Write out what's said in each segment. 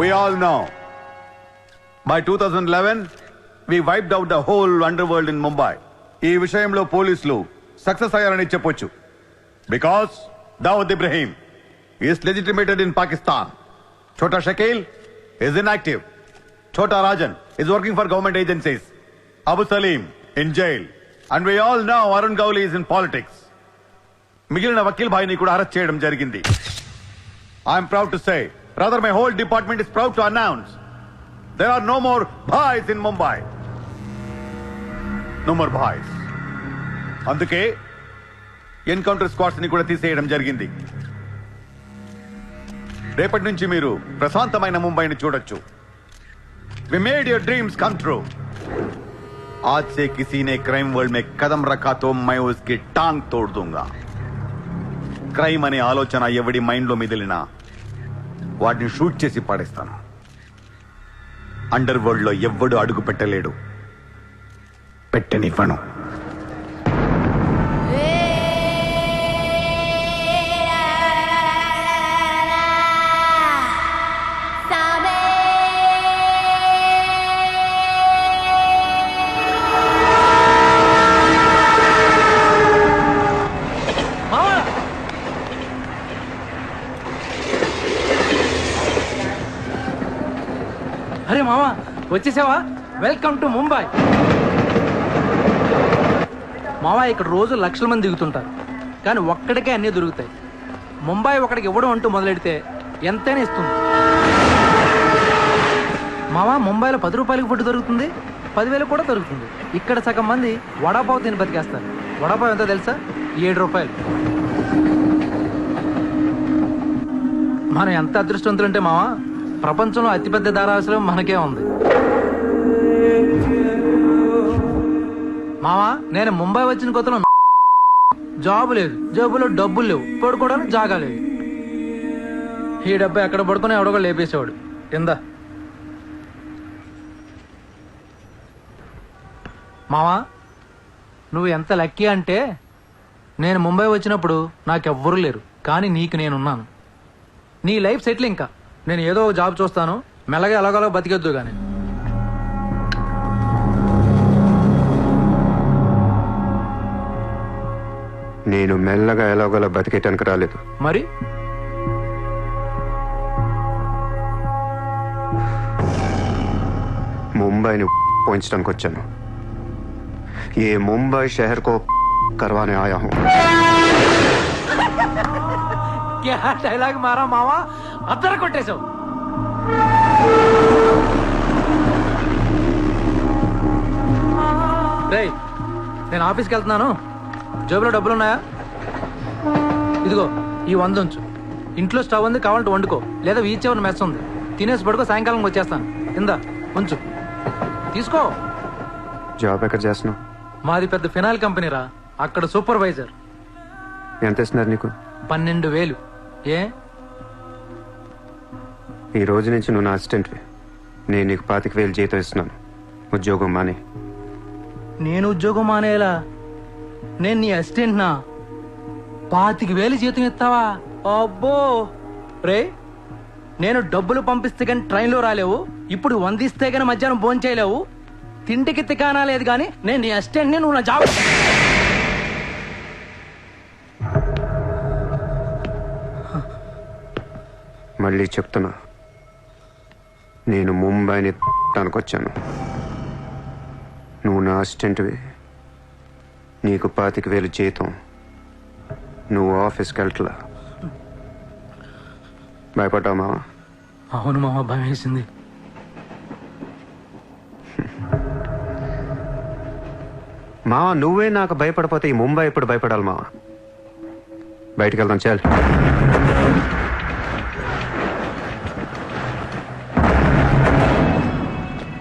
We all know. By 2011, we wiped out the whole underworld in Mumbai. ఈ విషయంలో పోలీసులు success అయ్యారని చెప్పొచ్చు. Because Dawood Ibrahim is legitimated in Pakistan. Chota Shakil is inactive. Chota Rajan is working for government agencies. Abu Salim in jail. And we all know Arun Gowli is in politics. మిగిలిన వకీల్ భాయ్ని కూడా arrest చేయడం జరిగింది. I'm proud to say, rather my whole department is proud to announce, there are no more bhais in Mumbai. No more bhais. అందుకే encounter squads ని కూడా తీసేయడం జరిగింది. రేపటి నుంచి మీరు ప్రశాంతమైన ముంబైని చూడొచ్చు. We made your dreams come true. आज से किसी ने क्राइम वर्ल्ड में कदम रखा तो मैं उसकी टांग तोड़ दूंगा. క్రైమ్ అనే ఆలోచన ఎవడి మైండ్ లో మిదిలినా వాటిని షూట్ చేసి పాడేస్తాను. అండర్ వరల్డ్ లో ఎవ్వడు అడుగు పెట్టలేడు, పెట్టనివ్వను. అరే మామా, వచ్చేసావా? Welcome to Mumbai. మామా, ఇక్కడ రోజు లక్షల మంది దిగుతుంటారు, కానీ ఒక్కడికే అన్నీ దొరుకుతాయి. ముంబై ఒకడికి ఇవ్వడం అంటూ మొదలెడితే ఎంతైనా ఇస్తుంది. మామా, ముంబైలో 10 రూపాయలకి ఫుడ్ దొరుకుతుంది, 10,000 కూడా దొరుకుతుంది. ఇక్కడ సగం మంది వడాపావు తిని బతికేస్తారు. వడాపావు ఎంతో తెలుసా? 7 రూపాయలు. మనం ఎంత అదృష్టవంతులంటే మావా, ప్రపంచంలో అతిపెద్ద ధారావాసం మనకే ఉంది. మావా, నేను ముంబై వచ్చిన కొత్తలో జాబు లేదు, జేబులో డబ్బులు లేవు, పడుకోవడానికి జాగా లేదు. ఈ డబ్బా ఎక్కడ పడుకుని ఎవడో లేపేసేవాడు. కింద మావా, నువ్వు ఎంత లక్కీ అంటే, నేను ముంబై వచ్చినప్పుడు నాకెవ్వరూ లేరు, కానీ నీకు నేనున్నాను. నీ లైఫ్ సెటిల్. ఇంకా నేను ఏదో ఒక జాబ్ చూస్తాను, మెల్లగా ఎలాగోలా బతికేద్దు. కానీ నేను మెల్లగా ఎలాగోలా బతికేటానికి రాలేదు. మరి ముంబైని పోయించడానికి వచ్చాను. ఏ ముంబై షహర్ కో करवाने आया हूँ. क्या डायलॉग मारा मावा, అద్దరు కొట్టేశావు. రేయ్, నేను ఆఫీస్కి వెళ్తున్నాను, జేబులో డబ్బులు ఉన్నాయా? ఇదిగో ఈ 100 ఉంచు. ఇంట్లో స్టవ్ ఉంది, కావాలంటే వండుకో, లేదా వీచేవన్న మెస్ ఉంది, తినేసి పడుకో, సాయంకాలం వచ్చేస్తాను. కింద ఉంచు, తీసుకో. జాబ్ ఎక్కడ చేస్తున్నావు? మాది పెద్ద ఫినాయిల్ కంపెనీ రా, అక్కడ సూపర్వైజర్. ఎంత ఇస్తున్నారు నీకు? 12,000. ఏ, ఈ రోజు నుంచి నువ్వు నా అసిస్టెంట్వి. నేను నీకు 25,000 జీతం ఇస్తున్నాను. ఉద్యోగం మానే. నేను ఉద్యోగం మానేలా? నేను నీ అసిస్టెంట్నా? 25,000 జీతం ఇస్తావా? అబ్బో రే, నేను డబ్బులు పంపిస్తే కానీ ట్రైన్లో రాలేవు, ఇప్పుడు 100 ఇస్తే కానీ మధ్యాహ్నం భోజనం చేయలేవు, తిండికి తికానా లేదు. కానీ నేను నీ అసిస్టెంట్ని, నువ్వు నా జాబ్. మళ్ళీ చెప్తున్నా, నేను ముంబైని వచ్చాను. నువ్వు నా అసిస్టెంట్వి, నీకు 25,000 జీతం, నువ్వు ఆఫీస్కి వెళ్ళట్లా. భయపడ్డావు మావా? అవును మామ, భయం వేసింది. మావా, నువ్వే నాకు భయపడిపోతే ఈ ముంబై ఎప్పుడు భయపడాలి మావా? బయటికి వెళ్దాం, చాలు.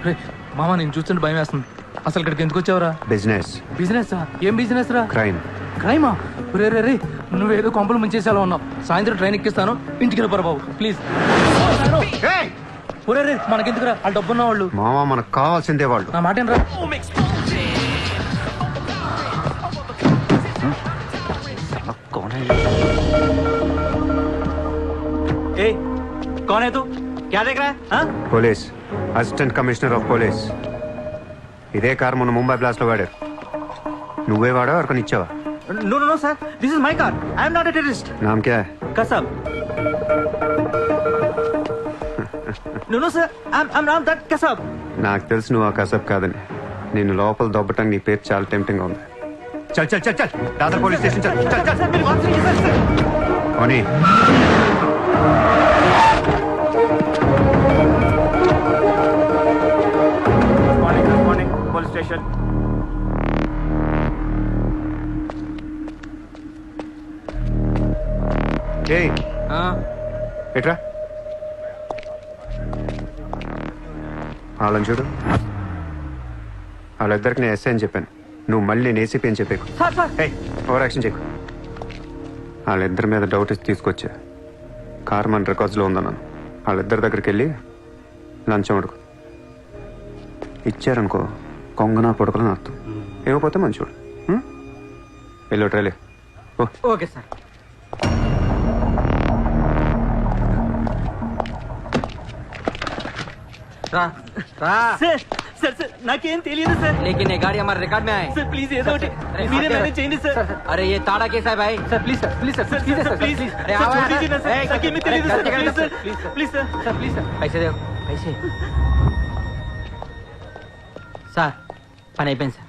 రే మామ నేను చూస్తుంటే భయం వేస్తుంది. అసలు ఇక్కడికి ఎందుకు వచ్చావురా? బిజినెస్, బిజినెస్ ఏం బిజినెస్ రా? క్రైమ్. క్రైమా? రే రే రే నువ్వేదో కొంపలు ముంచేసేలా ఉన్నావు. సాయంత్రం ట్రైన్ ఎక్కిస్తాను, ఇంటికి వెళ్ళిపోరా బాబు ప్లీజ్. ఒరే రే మనకెందుకురా, వాళ్ళు డబ్బున్న వాళ్ళు. మామ మనకు కావాల్సిందే వాళ్ళు. నా మాట ఏంట్రా? ए, कौन है तू? क्या देख रहा है? हाँ? Police, assistant commissioner of police. ఇదే కార్ మొన్న ముంబై బ్లాస్ట్ లో వాడారు. నువ్వే వాడా ఎవరికొని ఇచ్చావా? No, no, no, sir. This is my car. I am not a terrorist. నామ్ క్యా? Kasab. No, no, sir. I'm not that Kasab. నాకు తెలుసు నువ్వు ఆ కసబ్ కాదని. నేను లోపల దొబ్బటం నీ పేరు చాలా టెంప్టింగ్ ఉంది. చల్ చల్ చల్ చల్ దాదర్ పోలీస్ స్టేషన్ చల్ చల్ చల్. Sir, मेरी बात सुनिए, sir, sir. ఓనీ Good morning, police station. ఏయ్ ఎట్రా వాళ్ళని చూడు. వాళ్ళిద్దరికి నేను ఎస్ఐ అని చెప్పాను. నువ్వు మళ్ళీ నేను ఏసీపీ అని చెప్పేకు. Sir, sir. ఏయ్ ఓవర్ యాక్షన్ చేయకు. వాళ్ళిద్దరి మీద డౌట్ ఇచ్చి తీసుకొచ్చా. కార్ మన రికార్డ్స్లో ఉందన్నాను. వాళ్ళిద్దరి దగ్గరికి వెళ్ళి లంచం అడుగు. ఇచ్చారనుకో కొంగనా పొడకలని అర్థం. ఇవ్వకపోతే మంచోడు. వెళ్ళి ట్రైలే ఓ. Okay, sir. రా రా Sir, sir, sir. నాకేం తెలియదు సార్. लेकिन ये गाड़ी हमारे रिकॉर्ड में आए సార్ ప్లీజ్ ఏదో ఒకటి अरे మీరే हाथ మేనేజ్ చేయండి సార్. अरे ये ताड़ा कैसा है भाई sir please sir please sir sir please sir please अरे సార్ आओ छोड़ यार, दीजिए ना ए, సార్. నాకేమీ తెలియదు సార్. गलती कर please low, sir please sir. Sir please sir पैसे दो पैसे సార్ పని అయిపోయింది సార్.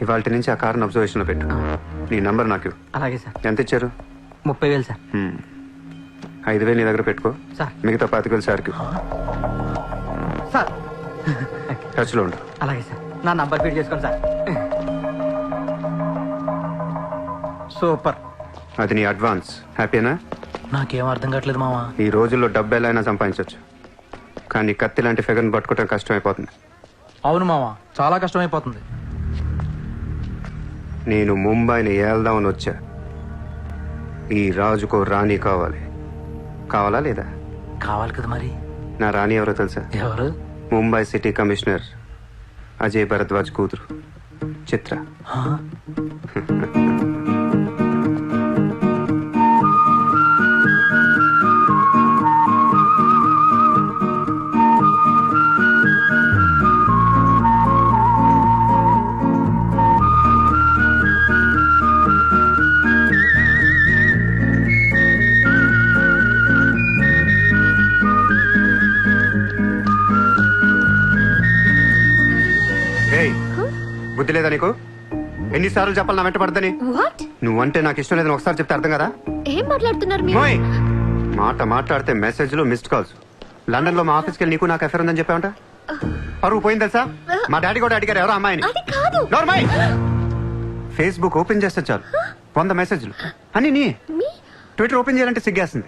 ఇవాళ నుంచి ఆ కార్ని అబ్జర్వేషన్లో పెట్టు. నీ నంబర్ నాకు ఇవ్వు. అలాగే సార్. ఎంత ఇచ్చారు? 30,000 సార్. 5,000 నీ దగ్గర పెట్టుకో. సార్. మిగతా 25,000 సార్కి సార్ టచ్లో ఉండు. అలాగే సార్. నా నంబర్ ఫీడ్ చేసుకోండి సార్. సూపర్. అది నీ అడ్వాన్స్. హ్యాపీనా? నాకేం అర్థం కావట్లేదు మామ. ఈ రోజుల్లో డబ్బు ఎలా అయినా సంపాదించవచ్చు, కానీ కత్తి లాంటి ఫిగర్ని పట్టుకోవడం కష్టం అయిపోతుంది. అవును మామ, చాలా కష్టమైపోతుంది. నేను ముంబైని ఏల్దామని వచ్చా. ఈ రాజుకో రాణి కావాలి. కావాలా లేదా? కావాలి కదా మరి. నా రాణి ఎవరో తెలుసా? ఎవరు? ముంబై సిటీ కమిషనర్ అజయ్ భరద్వాజ్ కూతురు చిత్ర. ఆ? ఏయ్, బుద్ధి లేదా నీకు? ఎన్నిసార్లు చెప్పాలి నా వెంట పడదని? వాట్? నువ్వంటే నాకు ఇష్టం లేదని ఒకసారి చెప్తే అర్థం కదా? ఏం మాట్లాడుతున్నారు మీరు? మోయ్! మాట మాట్లాడితే మెసేజ్లు మిస్డ్ కాల్స్. లండన్ లో మా ఆఫీస్కి వెళ్ళి నీకు నాకు అఫేర్ ఉందని చెప్పావంట. పరువు పోయింది తెలుసా? మా డాడీ కూడా అడిగారు ఎవరో అమ్మాయిని. అది కాదు. నోర్మై! ఫేస్బుక్ ఓపెన్ చేస్తే చాలు 100 మెసేజ్లు అని నీ. మీ ట్విట్టర్ ఓపెన్ చేయాలంటే సిగ్గేస్తుంది.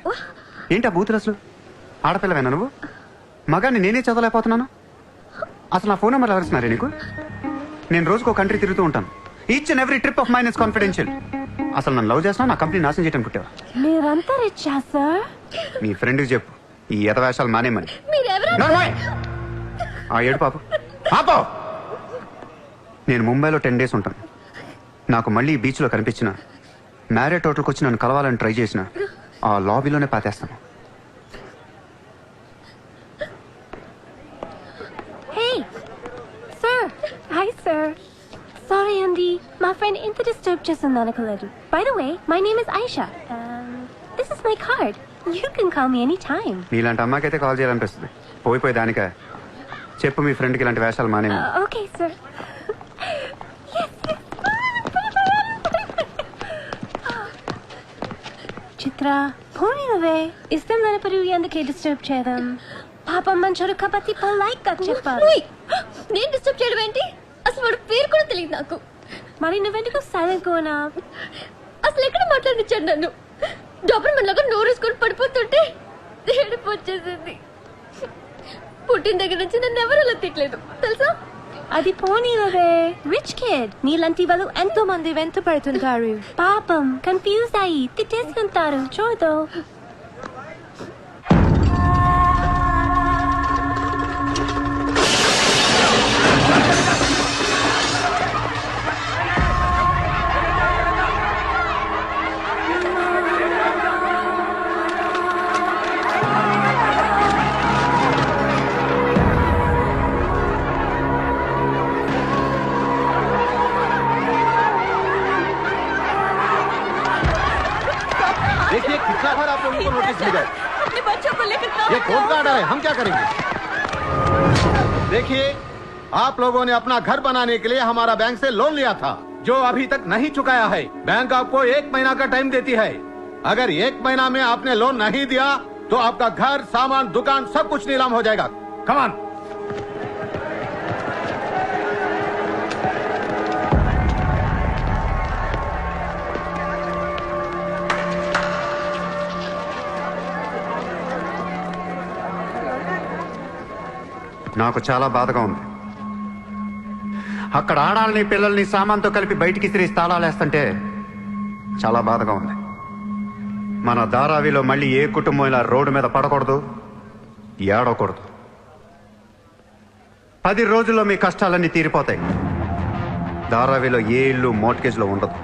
ఏంటా బూతులు అసలు? ఆడపిల్లవేనా నువ్వు? మగాన్ని నేనే చదవలేకపోతున్నాను. అసలు నా ఫోన్ నెంబర్ ఎవరిస్తున్నారే నీకు? నేను రోజుకో కంట్రీ తిరుగుతూ ఉంటాను. Each and every trip of mine is confidential. అసలు నన్ను లవ్ చేస్తున్నా, నా కంపెనీ నాశనం చేయడం పుట్టావా? మీరంతా రిచ్చా సార్? నీ ఫ్రెండ్కి చెప్పు ఈ యథవేషాలు మానేమని. మీరెవరు? నోర్మై! ఆ ఏడు పాప పాపో. నేను ముంబైలో 10 days ఉంటాను. నాకు మళ్ళీ ఈ బీచ్లో కనిపించిన మ్యారేట్ హోటల్కి వచ్చి నన్ను కలవాలని ట్రై చేసిన ఆ లాబీలోనే పాతేస్తాను. Hey sir. Hi sir. Sorry అండి, మా ఫ్రెండ్ ఇంత డిస్టర్బ్ చేస్తుంది అనుకోలేదు. By the way, my name is Aisha. This is my card. You can call me any time. నీలాంటి అమ్మాయికైతే కాల్ చేయాలనిపిస్తుంది. పోయిపోయి దానికా? చెప్పు మీ ఫ్రెండ్కి ఇలాంటి వేషాలు మానేమి. Okay sir. చిత్ర పోనీ నువ్వే ఇష్టం లేనప్పుడు ఎందుకే డిస్టర్బ్ చేయడం? పాపం మంచోడు కాబట్టి పొలైట్ గా చెప్పాలి. నేను డిస్టర్బ్ చేయడం ఏంటి? అసలు వాడు పేరు కూడా తెలియదు నాకు. మరి నువ్వెందుకు సైలెంట్ కోనా? అసలు ఎక్కడ మాట్లాడించాడు నన్ను? డబ్బులు మనలాగా నోరేసుకొని పడిపోతుంటే ఏడుపు వచ్చేసింది. పుట్టిన దగ్గర నుంచి నన్ను ఎవరు అలా తిట్టలేదు తెలుసా? అది పోనీలవే. రిచ్ కిడ్ నీలాంటి వాళ్ళు ఎంతో మంది వెంట పడుతుంటారు. పాపం కన్ఫ్యూజ్ అయ్యి తిట్టేసుకుంటారు. చూడు. देखिए कितना बार आप लोगों को नोटिस मिला है। अपने बच्चों को लेकर काम ये कोर्ट का ऑर्डर है, हम क्या करेंगे? देखिए आप लोगों ने अपना घर बनाने के लिए हमारा बैंक से लोन लिया था जो अभी तक नहीं चुकाया है। बैंक आपको 1 महीना का टाइम देती है। अगर 1 महीना में आपने लोन नहीं दिया तो आपका घर, सामान, दुकान सब कुछ नीलाम हो जाएगा। Come on. నాకు చాలా బాధగా ఉంది. అక్కడ ఆడాలని పిల్లల్ని సామాన్తో కలిపి బయటికి తిరిగి తాళాలేస్తుంటే చాలా బాధగా ఉంది. మన ధారావిలో మళ్ళీ ఏ కుటుంబం ఇలా రోడ్డు మీద పడకూడదు, ఏడవకూడదు. 10 రోజుల్లో మీ కష్టాలన్నీ తీరిపోతాయి. ధారావిలో ఏ ఇల్లు మోర్ట్గేజ్లో ఉండదు.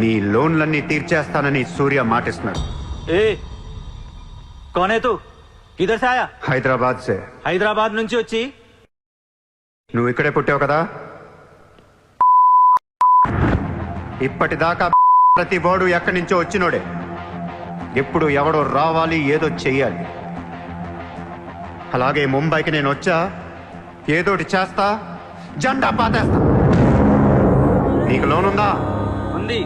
మీ లోన్లన్నీ తీర్చేస్తానని సూర్య మాటిస్తున్నాడు. ए कौन है तू? किधर से आया? హైదరాబాద్ సే. హైదరాబాద్ నుంచి వచ్చి నువ్వు ఇక్కడే పుట్టావు కదా. ఇప్పటిదాకా ప్రతి బోర్డు ఎక్కడి నుంచో వచ్చినోడే. ఎప్పుడు ఎవడో రావాలి, ఏదో చెయ్యాలి. అలాగే ముంబైకి నేను వచ్చా, ఏదోటి చేస్తా, జెండా పాతేస్తా. నీకు లోన్ ఉందా? ఉంది.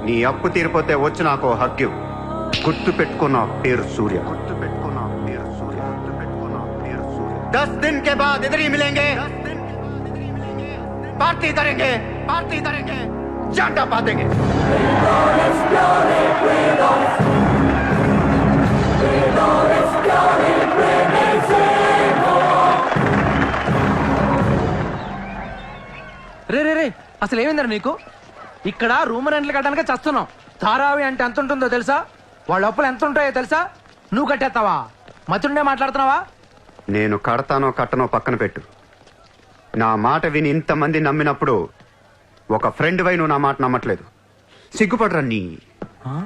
నీ అప్పు తీరిపోతే వచ్చి నాకు హక్కు. గుర్తు పెట్టుకున్న పేరు సూర్య. గుర్తు పెట్టుకున్న పేరు సూర్య. గుర్తు పెట్టుకున్న పేరు సూర్య. 10 दिन के बाद इधर ही मिलेंगे, पार्टी करेंगे, पार्टी करेंगे, झंडा पातेंगे. రే రే రే అసలు ఏమైందిరా నీకు? ఇక్కడ రూమ్ రెంట్లు కట్టడానికి చస్తున్నాం. ధారావి అంటే ఎంత ఉంటుందో తెలుసా? వాళ్ళ అప్పులు ఎంత ఉంటాయో తెలుసా? నువ్వు కట్టేస్తావా? మతుండే మాట్లాడుతున్నావా? నేను కడతానో కట్టనో పక్కన పెట్టు. నా మాట విని ఇంతమంది నమ్మినప్పుడు ఒక ఫ్రెండ్ వై నువ్వు నా మాట నమ్మట్లేదు. సిగ్గుపడరా నీ. Hi.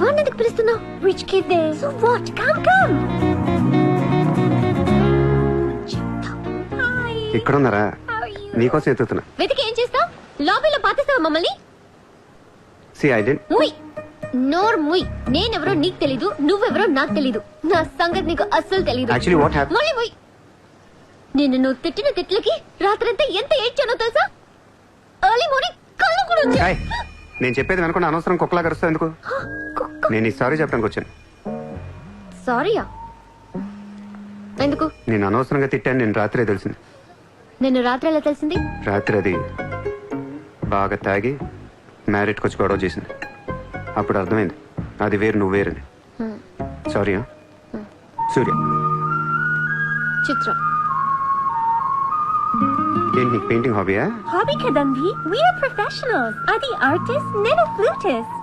వాడినెందుకు పిలుస్తున్నావు? Rich kid there. So what? Come. Hi. ఇక్కడున్నారా? How are you? నీకోసం ఎత్తుతున్నా. వెతికి ఏం చేస్తావు? లాబీలో పాతేస్తావా మమ్మల్ని? సి ఐ డెంట్. ముయ్ నోర్ ముయ్. నేనెవరో నీకు తెలీదు, నువ్వెవరో నాకు తెలీదు. నా సంగతి నీకు అస్సలు తెలీదు. Actually what happen? మళ్ళీ ముయ్. నేను నువ్వు తిట్టిన తిట్లకి రాత్రంతా ఎంత ఏడ్చానో తెలుసా? ఎర్లీ మార్నింగ్ కళ్ళు కూడా వచ్చాయి. నేను చెప్పేది వెనకుండా అనవసరం కుక్కలా కరుస్తావు ఎందుకు? నేను ఈ సారీ చెప్పడానికి వచ్చాను. సారీయా? ఎందుకు? నేను అనవసరంగా తిట్టాను. నేను రాత్రే తెలిసింది. నిన్ను రాత్రి ఎలా తెలిసింది? రాత్రి అది బాగా తాగి మ్యారేట్కి వచ్చి గొడవ చేసింది. అప్పుడు అర్థమైంది అది వేరు, నువ్వు వేరని. సారీ. సూర్య. చిత్ర. ఏంటి నీకు painting హాబీయా? Hobby kadanvi. We are professionals. Adi artist, nenu flutist.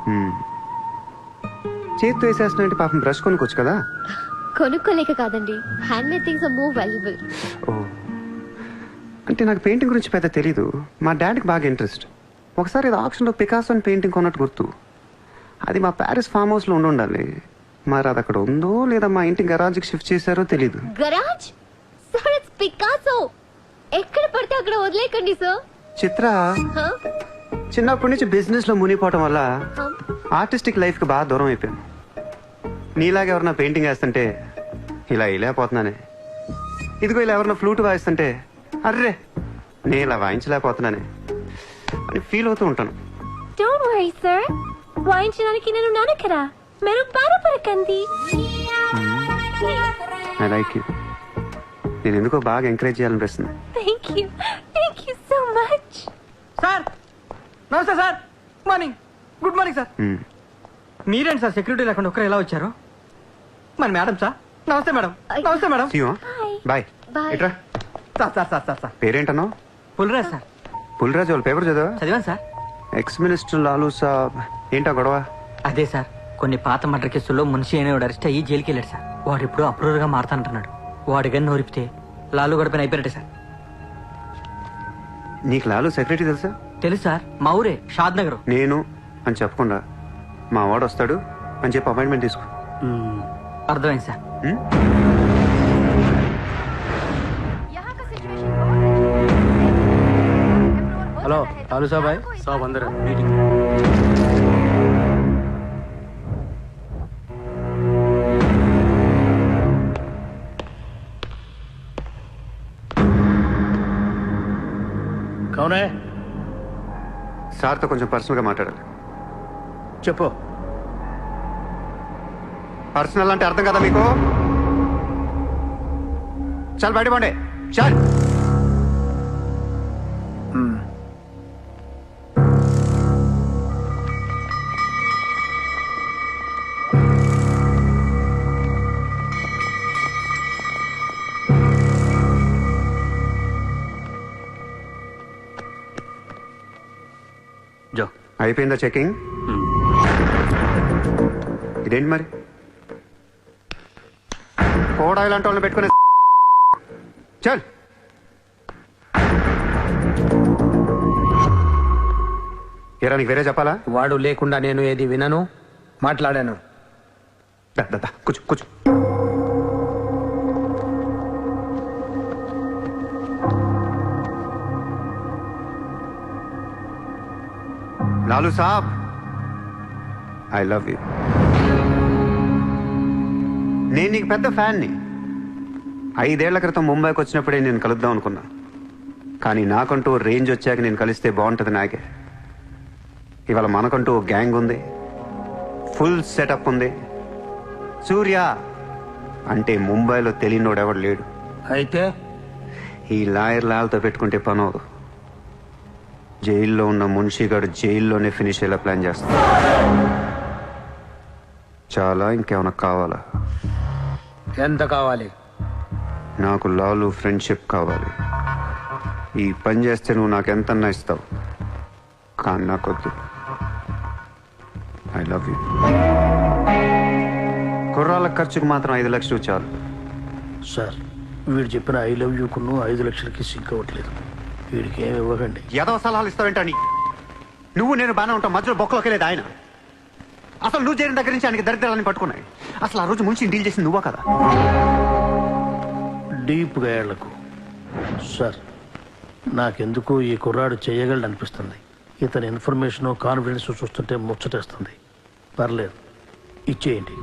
చేతితో వేసేస్తున్నా పాపం బ్రష్ కొనుక్కోవచ్చు కదా. కొనుక్కోలేక కాదండి, hand made things are more valuable. Oh, అంటే నాకు పెయింటింగ్ గురించి పెద్ద తెలీదు. మా డాడీకి బాగా ఇంట్రెస్ట్. ఒకసారి ఇది ఆక్షన్లో పికాసో అని పెయింటింగ్ కొన్నట్టు గుర్తు. అది మా ప్యారిస్ ఫామ్ హౌస్లో ఉండాలి. మరి అది అక్కడ ఉందో లేదా మా ఇంటి గరాజ్కి షిఫ్ట్ చేశారో తెలీదు. గరాజ్? Sir it's Picasso. ఎక్కడ పడితే అక్కడ వదిలేకండి సార్. చిత్ర, చిన్నప్పటి నుంచి బిజినెస్ లో మునిగిపోవటం వల్ల ఆర్టిస్టిక్ లైఫ్ కి బాగా దూరం అయిపోయాను. నీలాగా ఎవరన్నా పెయింటింగ్ వేస్తుంటే ఇలా వేయలేకపోతున్నానే, ఇదిగో ఇలా ఎవరన్నా ఫ్లూట్ వాయిస్తుంటే అర్రే నేను ఇలా వాయించలేకపోతున్నానే అని ఫీల్ అవుతూ ఉంటాను. డోంట్ వరీ సార్, వాయించడానికి నేను ఉన్నాను కదా, మీరు బాధపడకండి. I like you. నేను ఎందుకో బాగా ఎంకరేజ్ చేయాలనిపిస్తుంది. Thank you so much. Sir నమస్తే సార్. Good morning sir. మీరేంటి సార్ సెక్యూరిటీ లేకుండా ఒక్కరు ఎలా వచ్చారు? మరి మేడం సార్. నమస్తే మేడం. నమస్తే మేడం. బాయ్. Bye. ఇట్రా. సార్ పేరేంటన్నావు? పుల్రాజ్ సార్. పుల్రాజు వాళ్ళ పేపర్ చదివా? చదివాను సార్. ఎక్స్ మినిస్టర్ లాలూ సాబ్ ఏంటా గొడవ? అదే సార్, కొన్ని పాత మర్డర్ కేసుల్లో మున్షి అనేవాడు అరెస్ట్ అయ్యి జైలుకి వెళ్ళాడు సార్. వాడు ఇప్పుడు అప్రూవర్ గా మారుతానంటున్నాడు. వాడి గన్ను నోరిపితే లాలు గడపని అయిపోయినట్టే సార్. నీకు లాలూ సెక్రటరీ తెలుసా? తెలుసు సార్, మా ఊరే షాద్ నగర్. నేను అని చెప్పకుండా మా వాడు వస్తాడు అని చెప్పి అపాయింట్మెంట్ తీసుకో. అర్థమైంది సార్. ఉమ్? హలో లాలూ సాబ్ భాయ్. సాబ్ అందరూ మీటింగ్. కౌన్ హై? సార్తో కొంచెం పర్సనల్ గా మాట్లాడాలి. చెప్పు. పర్సనల్ అంటే అర్థం కదా మీకు? చాలు బయట పండే చాలు. జో. అయిపోయిందా చెకింగ్? ఇదేంటి మరి కోడా ఇలాంటి వాళ్ళని పెట్టుకునే చల్. ఏరా నీకు వేరే చెప్పాలా? వాడు లేకుండా నేను ఏది వినను, మాట్లాడాను. దా, దా, దా, కూర్చో కూర్చో. లాలూ సాబ్, ఐ లవ్ యూ. నేను నీకు పెద్ద ఫ్యాన్ని. 5 ఏళ్ల క్రితం ముంబైకి వచ్చినప్పుడే నేను కలుద్దాం అనుకున్నా. కానీ నాకంటూ రేంజ్ వచ్చాక నేను కలిస్తే బాగుంటుంది నాకే. ఇవాళ మనకంటూ ఓ గ్యాంగ్ ఉంది, ఫుల్ సెటప్ ఉంది. సూర్య అంటే ముంబైలో తెలియనోడెవడు లేడు. అయితే ఈ లాయర్ లాల్తో పెట్టుకుంటే పని అవదు. జైల్లో ఉన్న మున్షిగాడు జైల్లోనే ఫినిష్ అయ్యేలా ప్లాన్ చేస్తాడు. చాలా ఇంకేమైనా కావాలా? ఎంత కావాలి? నాకు లాలు ఫ్రెండ్షిప్ కావాలి. ఈ పని చేస్తే నువ్వు నాకు ఎంతన్నా ఇస్తావు, కానీ నాకొద్దు. I love you. కుర్రాళ్ళ ఖర్చుకు మాత్రం 5 లక్షలు చాలు. సార్, వీడు చెప్పిన 'ఐ లవ్ యూ' కును 5 లక్షలకి సింక్ అవ్వట్లేదు. వీడికి ఏమి ఇవ్వకండి. ఏదో సలహాలు ఇస్తావేంటని? నువ్వు నేను బాగానే ఉంటావు, మధ్యలో బొక్కలోకి లేదు ఆయన. అసలు నువ్వు చేరిన దగ్గర నుంచి ఆయనకి దరిద్రాలని పట్టుకున్నాయి. అసలు ఆ రోజు ముంచి డీల్ చేసింది నువ్వా కదా? డీప్గా ఏళ్లకు సార్, నాకెందుకు ఈ కుర్రాడు చేయగలడు అనిపిస్తుంది. ఇతని ఇన్ఫర్మేషన్ కాన్ఫిడెన్స్ చూస్తుంటే ముచ్చటేస్తుంది. పర్లేదు, ఇచ్చేయండి.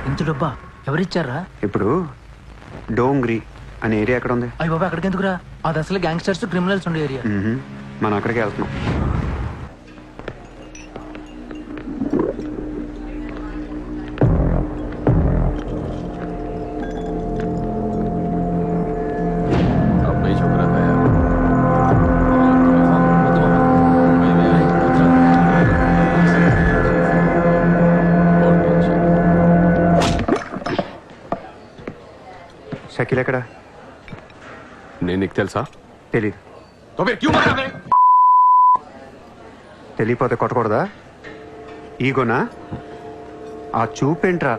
ఇంత డబ్బా ఎవరిచ్చారా? ఇప్పుడు డోంగ్రీ అనే ఏరియా ఎక్కడ ఉంది? అయ్యి బాబా, అక్కడికి ఎందుకురా? అది అసలు గ్యాంగ్స్టర్స్ క్రిమినల్స్ ఉండే ఏరియా. మనం అక్కడికే వెళ్తున్నాం. షకీల్ ఎక్కడ? నేను నీకు తెలుసా? తెలీదు. తెలియపోతే కొట్టకూడదా? ఈగోనా? ఆ చూపేంట్రా?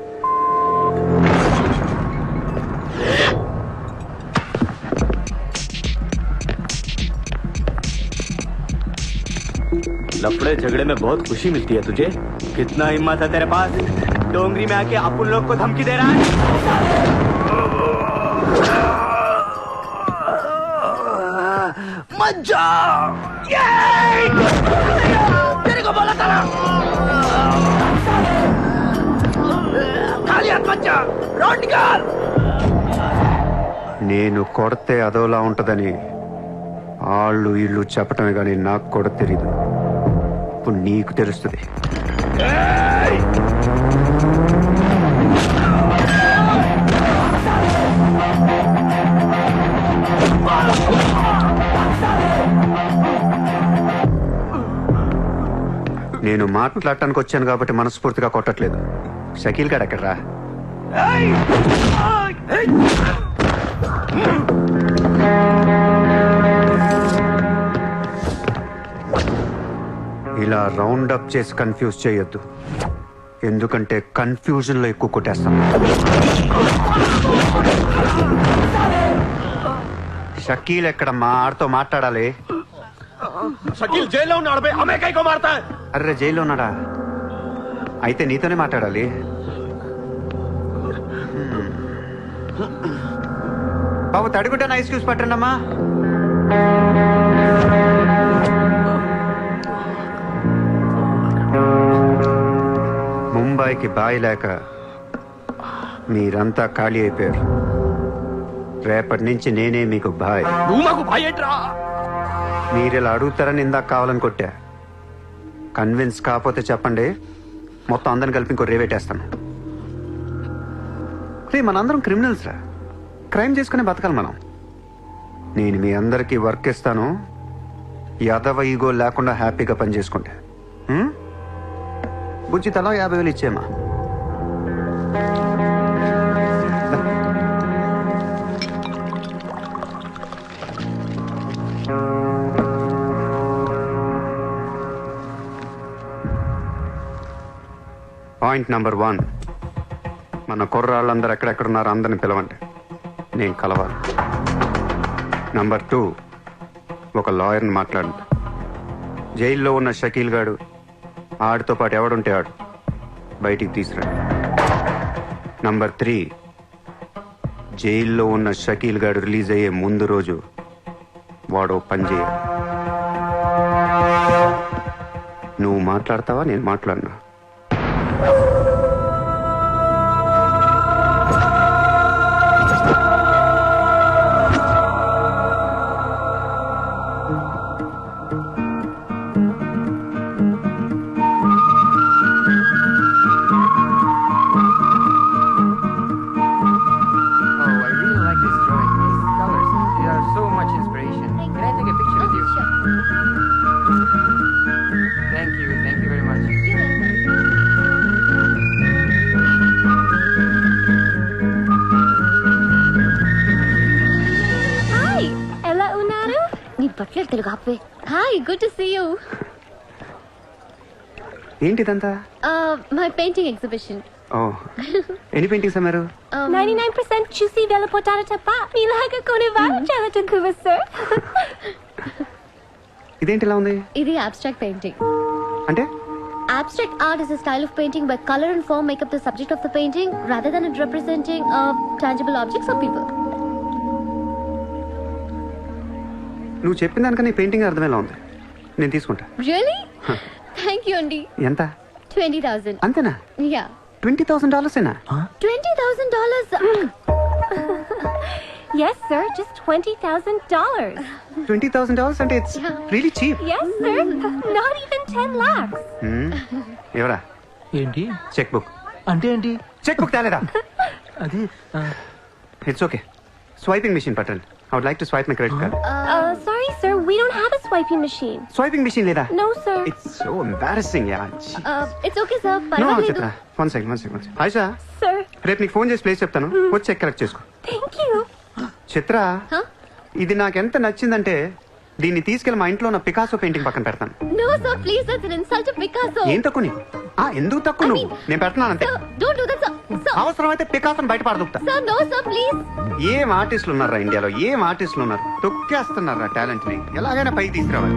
लफड़े झगड़े में बहुत खुशी मिलती है तुझे। कितना हिम्मत है तेरे पास? डोंगरी में आके अपन लोग को धमकी दे रहा है। मत जाओ। तेरे को बोला था ना, खाली हाथ मत जा, रोड निकाल। నేను కొడితే అదోలా ఉంటదని వాళ్ళు ఇళ్ళు చెప్పటమే కానీ నాకు కూడా తెలీదు. ఇప్పుడు నీకు తెలుస్తుంది. నేను మాట్లాడటానికి వచ్చాను కాబట్టి మనస్ఫూర్తిగా కొట్టట్లేదు. షకీల్ గారు ఎక్కడ్రా? ఇలా రౌండ్ అప్ చేసి కన్ఫ్యూజ్ చేయొద్దు, ఎందుకంటే కన్ఫ్యూజన్ లో ఎక్కువ కొట్టేస్తాను. షకీల్ ఎక్కడమ్మా? ఆడితో మాట్లాడాలి. షకీల్ జైల్లో ఉన్నాడు బే, హమే కైకో మారతా హై? అర్రే జైల్లో ఉన్నాడా? అయితే నీతోనే మాట్లాడాలి. బాబు తడిగుడ్డ ఐస్ క్యూబ్స్ పట్టండి అమ్మా. ముంబైకి బాయి లేక మీరంతా ఖాళీ అయిపోయారు. రేపటి నుంచి నేనే మీకు బాయ్. నువ్వు మాకు భయట్రా. మీరిలా అడుగుతారని ఇందాక కావాలని కొట్టా. కన్విన్స్ కాకపోతే చెప్పండి, మొత్తం అందరిని కలిపి ఇంకో రేవేటేస్తాను. రే మనందరం క్రిమినల్స్ రా, క్రైమ్ చేసుకునే బతకాలి మనం. నేను మీ అందరికీ వర్క్ ఇస్తాను, యాదవ ఈగో లేకుండా హ్యాపీగా పని చేసుకుంటే. బుజ్జి తలా 50,000 ఇచ్చేమా. పాయింట్ నెంబర్ 1, మన కుర్రాళ్ళందరూ ఎక్కడెక్కడున్నారో అందరిని పిలవండి, నేను కలవాలి. నెంబర్ 2, ఒక లాయర్ని మాట్లాడండి. జైల్లో ఉన్న షకీల్ గాడు, ఆడితో పాటు ఎవడుంటే ఆడు బయటికి తీసుకురండి. నంబర్ 3, జైల్లో ఉన్న షకీల్ గాడు రిలీజ్ అయ్యే ముందు రోజు వాడు పని చేయాలి. నువ్వు మాట్లాడతావా, నేను మాట్లాడినా? తెలుగు ఆపే. Hi, good to see you. ఏంటిదంతా? My painting exhibition. ఓ, ఎన్ని పెయింటింగ్స్ అమ్మారు? 99% చూసి వెళ్ళిపోతారు తప్ప మీలాగా కొనేవారు చాలా తక్కువ సార్. ఇదేంటి ఇలా ఉంది? ఇది అబ్స్ట్రాక్ట్ పెయింటింగ్. అంటే abstract art is a style of painting where color and form make up the subject of the painting rather than it representing tangible objects or people. నువ్వు చెప్పిన దానికన్నా ఈ పెయింటింగ్ అర్థమేలా ఉంది. నేను తీసుకుంటా. Really? Thank you అండి. ఎంత? 20,000. అంతేనా? Yeah. $20,000 $20,000. Yes sir, just $20,000. $20,000 అంటే it's really cheap. Yes sir, not even 10 lakhs. ఎవరా? ఏంటి చెక్ బుక్. అంటే ఏంటి? చెక్ బుక్ తేలేదా? అది ఇట్స్ ఓకే. స్వైపింగ్ మెషిన్ పట్టండి. I would like to swipe my credit card. Sorry sir, we don't have a swiping machine. Swiping machine లేదా? No sir. It's so embarrassing, yeah. It's okay sir. No, పర్వాలేదు. చిత్ర. One second. Ayesha, Sir, రేపు నీకు phone చేసి place చెప్తాను. వచ్చి check collect చేసుకో. thank you. Chitra, Huh? ఇది నాకు ఎంత నచ్చిందంటే దీన్ని తీసుకెళ్లి మా ఇంట్లో ఉన్న పికాసో పెయింటింగ్ పక్కన పెడతాను. No sir, please, that's an insult to Picasso. ఏం తక్కువ నీకు? ఎందుకు తక్కువ నువ్వు? నేను పెడుతున్నాను అంతే. Sir, don't do that sir. Sir, అవసరమైతే పికాసోని బయట పారదొక్కుతా. sir, no sir, please. ఏం ఆర్టిస్టులు ఉన్నారా ఇండియాలో? ఏం ఆర్టిస్టులు ఉన్నారు? తొక్కేస్తున్నారా టాలెంట్ ని? ఎలాగైనా పైకి తీసుకురావాలి.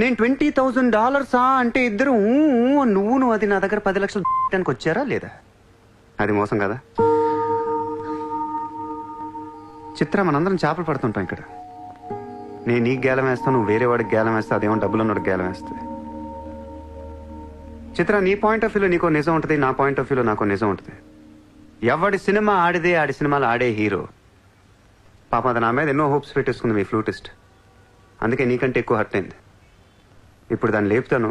నేను $20,000 అంటే ఇద్దరు నువ్వు అది నా దగ్గర 10 లక్షలు పెట్టడానికి వచ్చారా లేదా? అది మోసం కదా చిత్ర. మనందరం చేపలు పడుతుంటాం ఇక్కడ. నేను నీకు గేలం వేస్తాను, నువ్వు వేరే వాడికి గేలం వేస్తావు, అదేమో డబ్బులు ఉన్నవాడికి గేలం వేస్తుంది. చిత్ర, నీ పాయింట్ ఆఫ్ వ్యూలో నీకో నిజం ఉంటుంది, నా పాయింట్ ఆఫ్ వ్యూలో నాకో నిజం ఉంటుంది. ఎవడి సినిమా ఆడిదే ఆడి సినిమాలు ఆడే హీరో. పాప అది నా మీద ఎన్నో హోప్స్ పెట్టేసుకుంది మీ ఫ్లూటిస్ట్. అందుకే నీకంటే ఎక్కువ హర్ట్ అయింది. ఇప్పుడు దాన్ని లేపుతాను,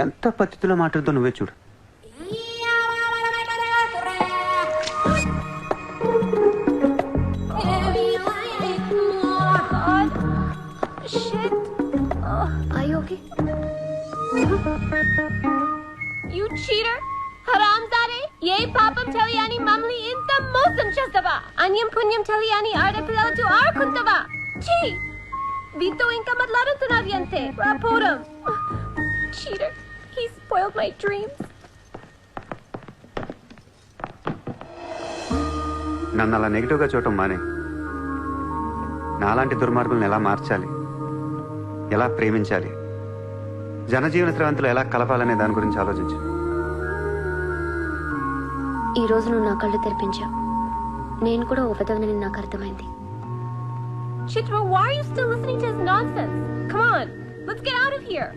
ఎంత పద్ధతిలో మాట్లాడుతూ నువ్వే చూడు. Shit. Are you okay? You cheater! హరాంజాదే, ఏ పాపం తెలియని మమ్మల్ని ఇంత మోసం చేస్తావా? అన్యం పుణ్యం తెలియని ఆడపిల్లలతో ఆడుకుంటావా? ఛీ! వీతో ఇంకా మాట్లాడుతున్నది అంతే. రాపోరం. Cheater. He spoiled my dreams. నన్ను అలా నెగిటివ్గా చూడటం మానే. నాలాంటి దుర్మార్గులను ఎలా మార్చాలి, ఎలా ప్రేమించాలి, జనజీవన స్రవంతులు ఎలా కలపాలనే దాని గురించి ఆలోచించు. ఈ రోజు నువ్వు నా కళ్ళు తెరిపించావు. నేను కూడా ఓ విధవనని నాకు అర్థమైంది. Chitra, why are you still listening to his nonsense? Come on, let's get out of here.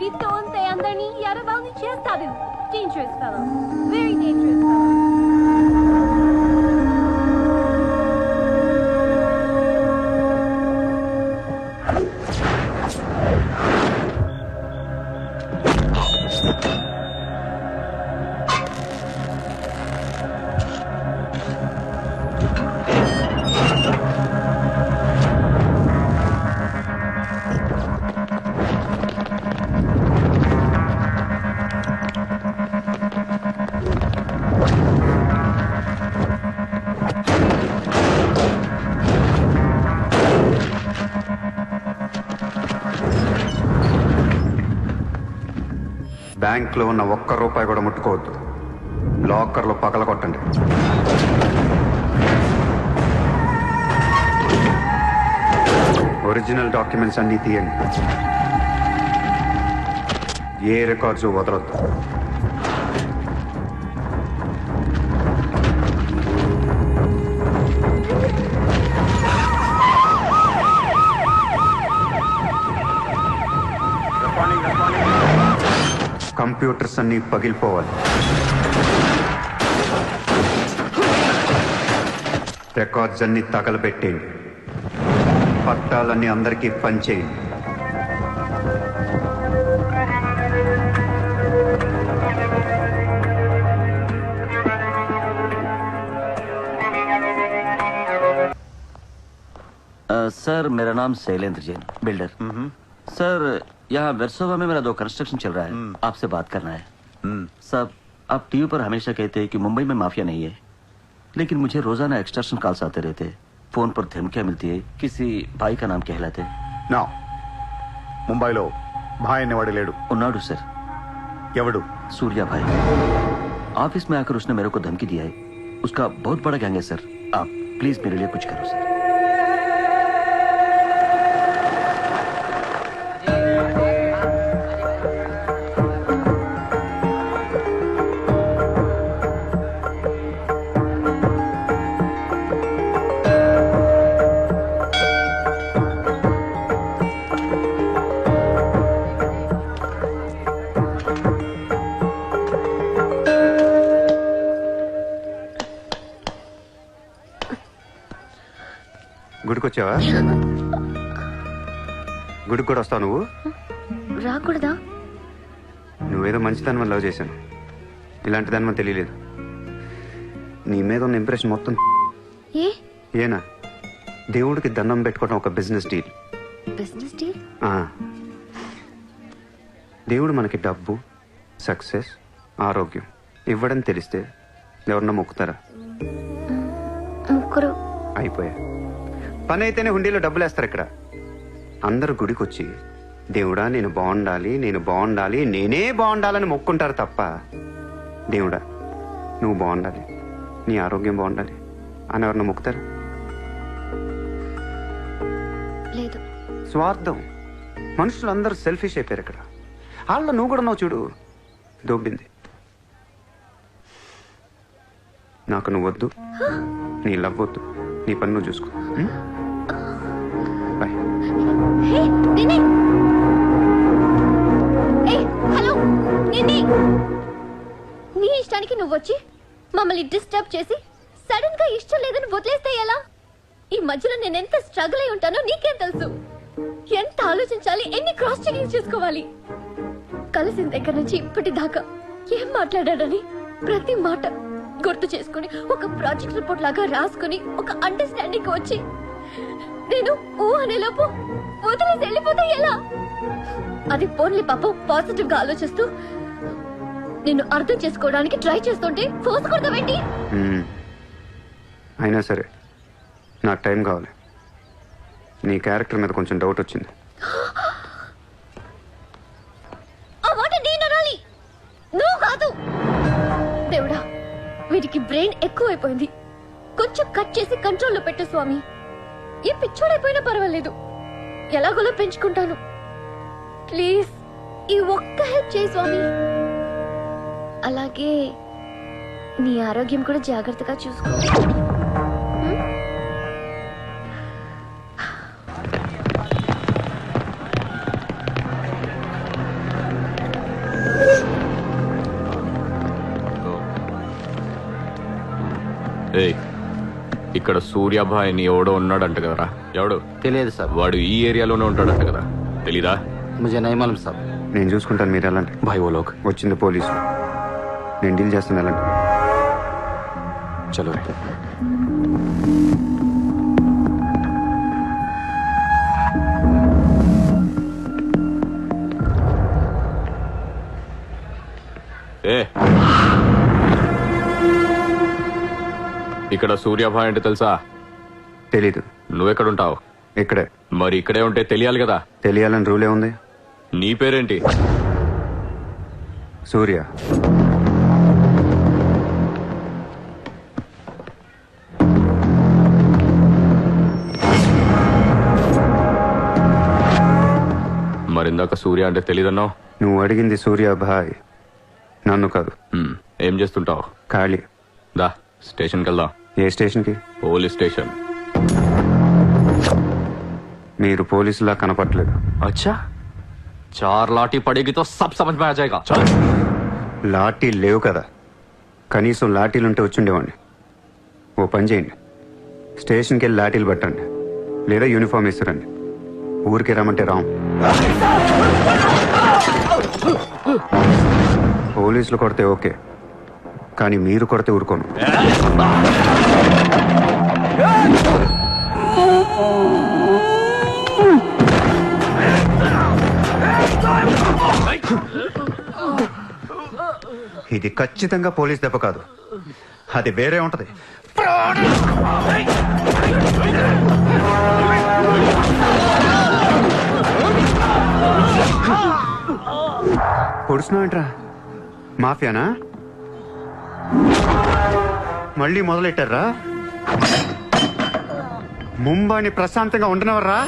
Vito ante andarni yaravalni chestadu. Dangerous fellow. Very dangerous fellow. బ్యాంక్లో ఉన్న ₹1 కూడా ముట్టుకోవద్దు. లాకర్లో పగలగొట్టండి. ఒరిజినల్ డాక్యుమెంట్స్ అన్నీ తీయండి. ఏ రికార్డ్స్ వదలొద్దు. కంప్యూటర్స్ అన్నీ పగిలిపోవాలి. రికార్డ్స్ అన్నీ తగలబెట్టేయండి. పట్టాలన్నీ అందరికీ పంచేయండి. सर मेरा नाम शैलेंद्र जैन, बिल्डर। सर यहाँ वेरसोवा में मेरा 2 कंस्ट्रक्शन चल रहा है, आपसे बात करना है। साहब, आप टीवी पर हमेशा कहते हैं कि मुंबई में माफिया नहीं है, लेकिन मुझे रोजाना एक्सटॉर्शन कॉल्स आते रहते हैं। फोन पर धमकियां मिलती है, किसी भाई का नाम कहलाते। నా ముంబైలో భాయ్ అనేవాడు లేడు. उन्नाडु सर, ఎవడు? सूर्या भाई। ऑफिस में आकर उसने मेरे को धमकी दिया है। उसका बहुत बड़ा गैंग है सर, आप प्लीज मेरे लिए कुछ करो सर। గుడికొచ్చావా? గుడికి కూడా వస్తావు నువ్వు? రాకూడదా? నువ్వేదో మంచిదాని వల్ల లవ్ చేశాను, ఇలాంటి దాని వల్ల తెలియలేదు. నీ మీద ఉన్న ఇంప్రెషన్ మొత్తం ఏనా? దేవుడికి దండం పెట్టుకోవడం ఒక బిజినెస్ డీల్. Business deal? దేవుడు మనకి డబ్బు, సక్సెస్, ఆరోగ్యం ఇవ్వడం తెలిస్తే ఎవరన్నా మొక్కుతారా? ముగ్గురు అయిపోయా. పని అయితేనే హుండీలో డబ్బులు వేస్తారు. ఇక్కడ అందరు గుడికి వచ్చి దేవుడా నేను బాగుండాలి, నేను బాగుండాలి, నేనే బాగుండాలని మొక్కుంటారు తప్ప దేవుడా నువ్వు బాగుండాలి, నీ ఆరోగ్యం బాగుండాలి అని ఎవరన్నా మొక్కుతారు? లేదు. స్వార్థం. మనుషులందరూ సెల్ఫిష్ అయిపోయారు ఇక్కడ. వాళ్ళ నువ్వు కూడా ఉన్నావు చూడు, దొబ్బింది. నాకు నువ్వు వద్దు, నీ లవ్ వద్దు, నీ పని నువ్వు చూసుకో. బాయ్. హే నిన్ని హలో నిన్ని, నీ ఇష్టానికి నువ్వు వచ్చి మమ్మల్ని డిస్టర్బ్ చేసి సడన్ గా ఇష్టం లేదని వదిలేస్తే ఎలా? ఈ మధ్యలో నేను ఎంత స్ట్రగుల్ అయి ఉంటానో నీకేం తెలుసు? ఎంత ఆలోచించాలి, ఎన్ని క్రాస్ చెకింగ్ చేసుకోవాలి. కలిసిన దగ్గర నుంచి ఇప్పటిదాకా ఏం మాట్లాడాడని ప్రతి మాట గుర్తు చేసుకుని ఒక ప్రాజెక్ట్ రిపోర్ట్ లాగా రాసుకుని ఒక అండర్స్టాండింగ్ వచ్చి నేను ఓ అనేలోపు వదిలేసి వెళ్ళిపోతే ఎలా? అది పోన్లీ పాపం పాజిటివ్ గా ఆలోచిస్తూ నిన్ను అర్థం చేసుకోవడానికి ట్రై చేస్తుంటే ఫోర్స్ కొడతావేంటి? అయినా సరే నాకు టైం కావాలి. నీ క్యారెక్టర్ మీద కొంచెం డౌట్ వచ్చింది. ఆ మాట నేను అనాలి, నువ్వు కాదు. దేవుడా, వీటికి బ్రెయిన్ ఎక్కువైపోయింది. కొంచెం కట్ చేసి కంట్రోల్లో పెట్టు స్వామి. ఏ పిచ్చోడైపోయినా పర్వాలేదు, ఎలాగోలా పెంచుకుంటాను. ప్లీజ్ ఈ ఒక్క హెల్ప్ చేయి స్వామి. అలాగే నీ ఆరోగ్యం కూడా జాగ్రత్తగా చూసుకో. ఇక్కడ సూర్యాభాయ్ అని ఎవడో ఉన్నాడంట కదరా? ఎవడు? తెలియదు సార్. వాడు ఈ ఏరియాలోనే ఉంటాడంట కదా, తెలీదా? ముझे नहीं मालूम సార్. నేను చూసుకుంటాను, మీరు వెళ్ళండి. భాయ్ ఓ లోగ్ వచ్చింది పోలీసు, నేను డీల్ చేస్తాను, వెళ్ళండి. చలో రే. ఇక్కడ సూర్యాభాయ్ అంటే తెలుసా? తెలీదు. నువ్వెక్కడుంటావు? ఇక్కడే. మరి ఇక్కడే ఉంటే తెలియాలి కదా. తెలియాలని రూలే ఉంది. నీ పేరేంటి? సూర్య. మరిందాక సూర్య అంటే తెలీదన్నావు. నువ్వు అడిగింది సూర్యాభాయ్, నన్ను కాదు. ఏం చేస్తుంటావు? ఖాళీ. దా స్టేషన్కి వెళ్దాం. ఏ స్టేషన్కి? Police station. మీరు పోలీసులా కనపట్లేదు. అచ్చా, చార్ లాఠీ పడేగి తో సబ్ సమజ్ మే ఆ జాయేగా. చల్. లాఠీ లేవు కదా, కనీసం లాఠీలుంటే వచ్చుండేవాడిని. ఓ పని చేయండి, స్టేషన్కి వెళ్ళి లాఠీలు పట్టండి, లేదా యూనిఫామ్ ఇస్తారండి. ఊరికి రమ్మంటే రాం. పోలీసులు కొడితే ఓకే, కానీ మీరు కొడితే ఊరుకోను. ఇది ఖచ్చితంగా పోలీస్ దెబ్బ కాదు, అది వేరే ఉంటది. పొడుస్తున్నావేంట్రా? మాఫియానా? మళ్ళీ మొదలెట్టారా? ముంబైని ప్రశాంతంగా ఉండనవర్రా?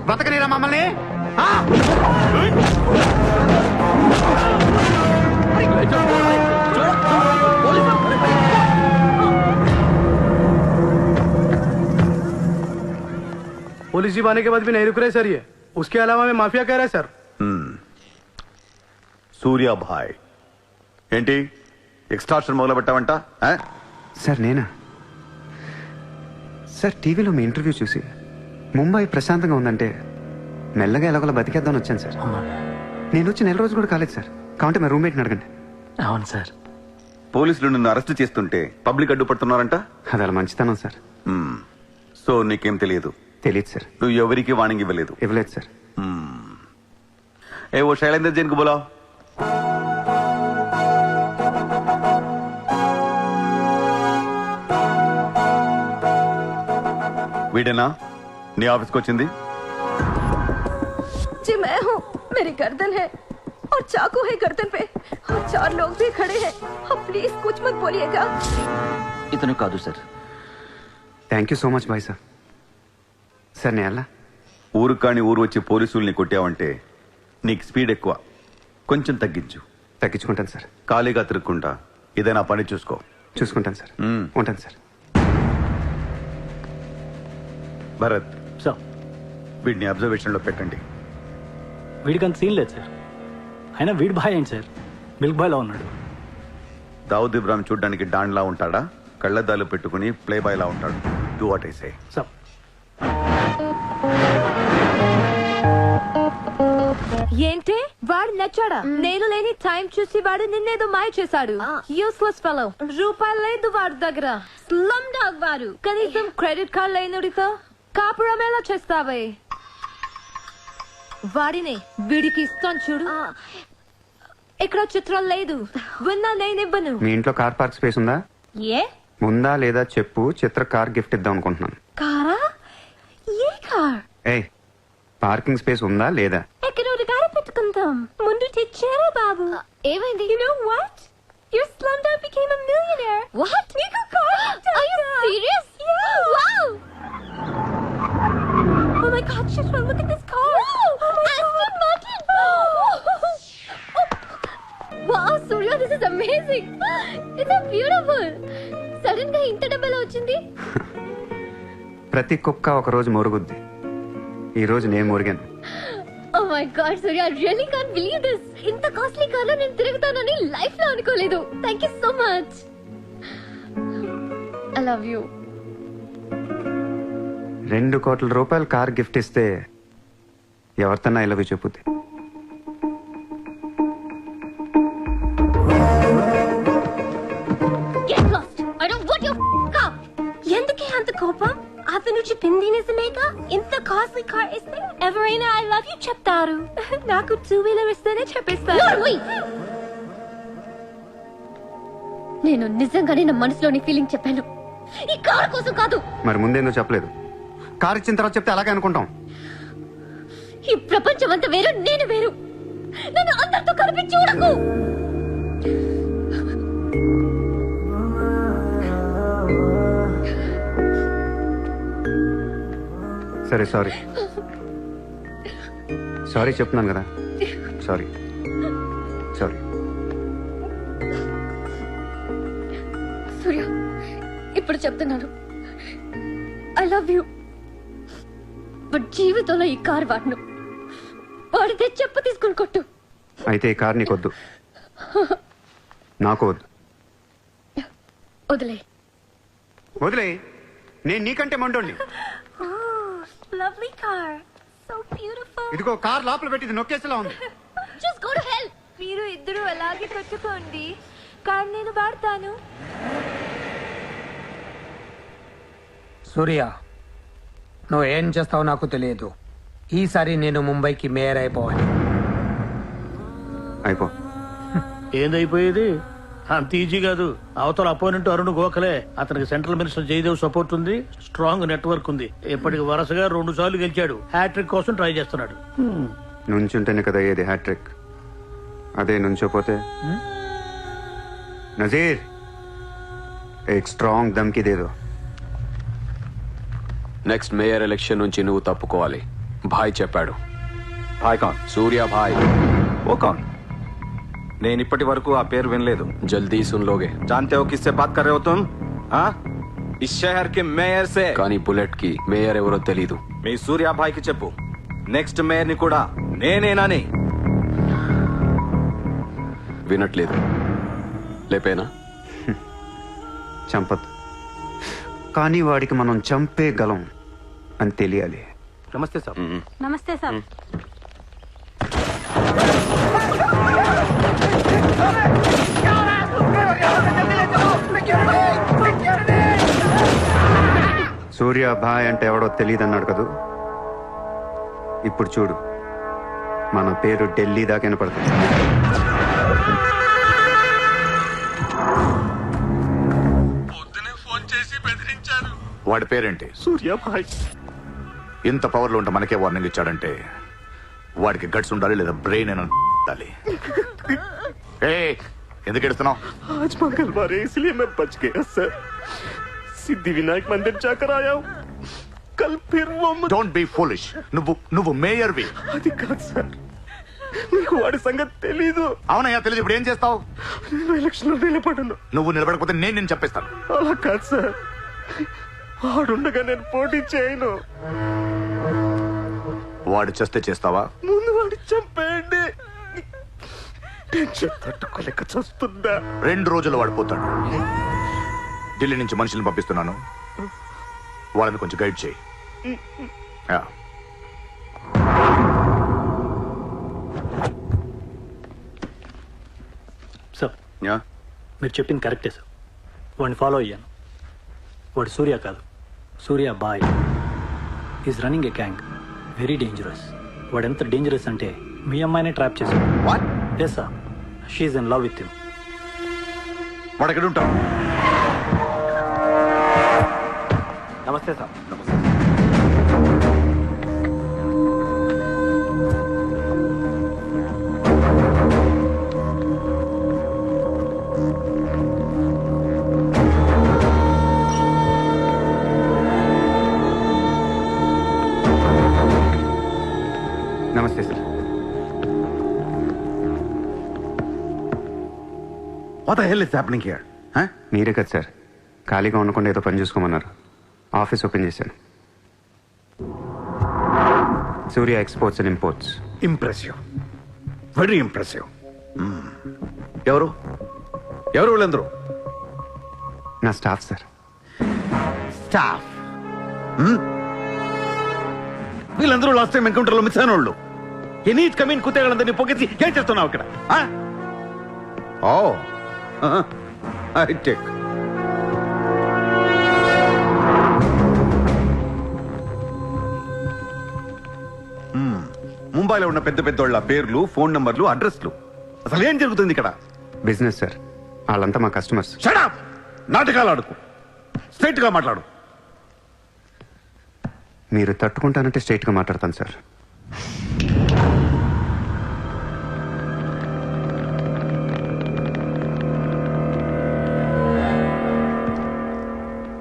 బతకనేరా మమ్మల్ని? पुलिस जीप आने के बाद भी नहीं रुक रहे सर ये. उसके अलावा मैं माफिया कह रहा है सर. సూర్యాభాయ్ ఏంటి ఎక్స్ట్రాక్షన్ మొదలు పెట్టావంట? సార్ నేనా? సార్ టీవీలో మీ ఇంటర్వ్యూ చూసి ముంబై ప్రశాంతంగా ఉందంటే మెల్లగా ఎలాగోలా బతికేద్దామని వచ్చాను సార్. నేను వచ్చి 1 రోజు కూడా కాలేదు సార్. కాబట్టి మా రూమ్మేట్ని అడగండి. అవును సార్. పోలీసులు నిన్ను అరెస్ట్ చేస్తుంటే పబ్లిక్ అడ్డుపడుతున్నారంట. అది అలా మంచితనం సార్. సో నీకేం తెలియదు? తెలియదు సార్. నువ్వు ఎవరికి వార్నింగ్ ఇవ్వలేదు? ఇవ్వలేదు సార్. ఏ ఓ శైలేందర్ జైన్ కు బులావ్. వీడేనా నీ ఆఫీస్కి వచ్చింది? जी मैं हूँ. मेरी गर्दन है और चाकू है गर्दन पे और 4 लोग भी खड़े हैं. अब प्लीज कुछ मत बोलिएगा. ఇతను కాదు sir. Thank you so much bye sir. Sir నేను ఎలా? ఊరు కాని ఊరు వచ్చి పోలీసుల్ని కొట్టావంటే నీకు స్పీడ్ ఎక్కువ, కొంచెం తగ్గించు. తగ్గించుకుంటాను సార్. ఖాళీగా తిరుక్కుంటా ఏదైనా పని చూసుకో. చూసుకుంటాను సార్. ఉంటాను సార్. భరత్ సార్ వీడిని అబ్జర్వేషన్ లో పెట్టండి. వీడికి అంత సీన్ లేదు సార్. అయినా వీడి బాయ్ ఏంటి సార్, మిల్క్ బాయ్లా ఉన్నాడు. దావుద్ ఇబ్రాహిం చూడ్డానికి డాన్లా ఉంటాడా, కళ్ళద్దాలు పెట్టుకుని ప్లే బాయ్ లా ఉంటాడు. Do what I say. Sir ఏంటి వాడు నచ్చాడా? నేను లేని టైం చూసి వాడు నిన్నేదో మాయ చేశాడు. Useless fellow. రూపాయలు లేదు వాడి దగ్గర. స్లమ్ డాగ్ వాడు. కనీసం క్రెడిట్ కార్డ్ లేనుడితో కాపురం ఎలా చేస్తావే? వాడినే వీడికి ఇస్తాను చూడు. ఇక్కడ చిత్రం లేదు. విన్నా నేనివ్వను. మీ ఇంట్లో కార్ పార్క్ స్పేస్ ఉందా? ఏ ఉందా లేదా చెప్పు, చిత్ర కార్ గిఫ్ట్ ఇద్దాం అనుకుంటున్నాను. కారా? ఏ కార్? ఏయ్, పార్కింగ్ స్పేస్ ఉందా లేదా? ఎక్కడోడు కారు పెట్టుకుందాం. ముందు తెచ్చారా బాబు? ఏమైంది? You know what? Your slumdog became a millionaire. What? నీకు car? Are you serious? Yeah. Wow. Oh my God, Shishra, look at this car. Aston Martin. Wow, Surya, this is amazing. It's so beautiful. Sudden గా ఇంత డబ్బులు వచ్చింది. ప్రతి కుక్క ఒక రోజు మొరుగుద్ది. ఈ రోజు నేను మురిగాను. Oh my God, Surya, I really can't believe this. ఇంత కాస్ట్లీ కార్లో నేను తిరుగుతానని లైఫ్ లో అనుకోలేదు. Thank you so much. I love you. 2 కోట్ల రూపాయలు కార్ గిఫ్ట్ ఇస్తే ఎవరితోనా ఇలా చెప్పుద్ది. Get lost. I don't want your car. ఎందుకే అంత కోపం? అతను చెప్పింది నిజమేగా? ఇంత కాస్ట్లీ కార్ ఇస్తే ఎవరైనా ఐ లవ్ యూ చెప్తారు. నాకు 2-wheeler ఇస్తేనే చెప్పేస్తాను. నేను నిజంగానే నా మనసులోని ఫీలింగ్ చెప్పాను. ఈ కార్ కోసం కాదు. మరి ముందేందో చెప్పలేదు? కార్ ఇచ్చిన తర్వాత చెప్తే అలాగే అనుకుంటాం. ఈ ప్రపంచం అంతా వేరు, నేను వేరు. నన్ను అందరితో కలిపి చూడకు. సరే సారీ. సారీ చెప్తున్నాను కదా. Sorry sorry. సూర్య, ఇప్పుడు చెప్తున్నాను, ఐ లవ్ యూ. బట్ జీవితంలో ఈ కార్ వాడను. వాడితే చెప్పు తీసుకుని కొట్టు. అయితే ఈ కార్ నీకొద్దు, నాకు వద్దు. వదిలే. వదిలే. నేను నీకంటే మండోండి. Lovely car, so beautiful. ఇదిగో కార్ లోపల పెట్టింది నొక్కేసేలా ఉంది. Just go to hell. మీరు ఇద్దరు అలాగే పెట్టుకోండి. కార్ నేను వాడతాను. సూర్య, నువ్వు ఏం చేస్తావో నాకు తెలియదు. ఈసారి నేను ముంబైకి మేయర్ అయిపోవాలి. అయిపో. ఏందైపోయేది? అంత ఈజీ కాదు. అవతల అపోనెంట్ అరుణ్ గోఖలే. అతనికి సెంట్రల్ మినిస్టర్ జయదేవ్ సపోర్ట్ ఉంది, స్ట్రాంగ్ నెట్వర్క్ ఉంది. ఇప్పటికి వరుసగా 2 సార్లు గెలిచాడు. హ్యాట్రిక్ కోసం ట్రై చేస్తున్నాడు. నుంచుంటేనే కదా ఏది హ్యాట్రిక్. అదే నుంచోపోతే నజీర్ ఏక్ స్ట్రాంగ్ దమ్కి దేదో. నెక్స్ట్ మేయర్ ఎలక్షన్ నుంచి నువ్వు తప్పుకోవాలి. భాయ్ చెప్పాడు. భాయ్ కౌన్? సూర్య భాయ్. ఓ కౌన్? నేను ఇప్పటి వరకు ఆ పేరు వినలేదు. జల్దీ సున్ లోగే. जानते हो किससे बात कर रहे हो तुम? हाँ? इस शहर के మేయర్ से. కానీ బుల్లెట్ కి మేయర్ ఎవరో తెలీదు. మీ సూర్య భాయ్ కి చెప్పు, నెక్స్ట్ మేయర్ ని కూడా నేనేనని. వినట్లేదు. లేపేనా? చంపద్దు, కానీ వాడికి మనం చంపేయగలం అని తెలియాలి. నమస్తే సార్. నమస్తే సార్. సూర్య భాయ్ అంటే ఎవడో తెలియదు అన్నాడు కదూ. ఇప్పుడు చూడు, మన పేరు ఢిల్లీ దాకా వినపడుతుంది. వాడి పేరేంటి? సూర్య భాయ్. ఇంత పవర్లో ఉంటే మనకే వార్నింగ్ ఇచ్చాడంటే వాడికి గట్స్ ఉండాలి, లేదా బ్రెయిన్ అయినా ఉండాలి. ఎందుకు ఎడుతున్నావు? आज मंगलवार है इसलिए मैं बच गया सर. सिद्धि विनायक मंदिर जाकर आया हूँ. कल फिर वो డోంట్ బి ఫూలిష్. నువ్వు మేయర్వి. అది కాదు సార్, మీకు వాడి సంగతి తెలీదు. అవునయ్యా తెలియదు. ఇప్పుడు ఏం చేస్తావు? నేను ఎలక్షన్ లో నిలబడను. నువ్వు నిలబడకపోతే నేను చెప్పేస్తాను. అలా కాదు సార్, వాడుండగా నేను పోటీ చేయను. వాడు చేస్తే చేస్తావా? ముందు వాడి చంపేయండి. టెన్షన్ తట్టుకోలేక చూస్తుందా. 2 రోజులు వాడు పోతాడు. ఢిల్లీ నుంచి మనుషులను పంపిస్తున్నాను, వాళ్ళని కొంచెం గైడ్ చేయి. సార్ మీరు చెప్పింది కరెక్టే సార్. వాడిని ఫాలో అయ్యాను. వాడు సూర్య కాదు, సూర్య బాయ్. Is running a gang, very dangerous. వాడు ఎంత డేంజరస్ అంటే మీ అమ్మాయినే ట్రాప్ చేశాడు. Yes sir, she in love with him. వాడు ఎక్కడ ఉంటావు? నమస్తే సార్. నమస్తే సార్. What the hell is happening here? Huh? మీరే కదా సార్ ఖాళీగా ఉండకుండా ఏదో పని చూసుకోమన్నారు. ఆఫీస్ ఓపెన్ చేశాను. Surya exports and imports. Impressive, very impressive. ఎవరు ఎవరు వీళ్ళందరూ? నా స్టాఫ్ సార్. స్టాఫ్? వీళ్ళందరూ లాస్ట్ టైం ఎన్కౌంటర్ లో మిస్ అయిన వాళ్ళు. ఎనీ కమీన్ కుత్తేళ్ళందరినీ పొగేసి ఏం చేస్తున్నావు ఇక్కడ? Oh I take. ముంబైలో ఉన్న పెద్ద పెద్దోళ్ళ పేర్లు, ఫోన్ నంబర్లు, అడ్రస్లు. అసలు ఏం జరుగుతుంది ఇక్కడ? Business sir. వాళ్ళంతా మా కస్టమర్స్. Shut up! నాటకాలు ఆడుకు, స్ట్రైట్ గా మాట్లాడు. మీరు తట్టుకుంటానంటే స్ట్రైట్గా మాట్లాడతాను సార్.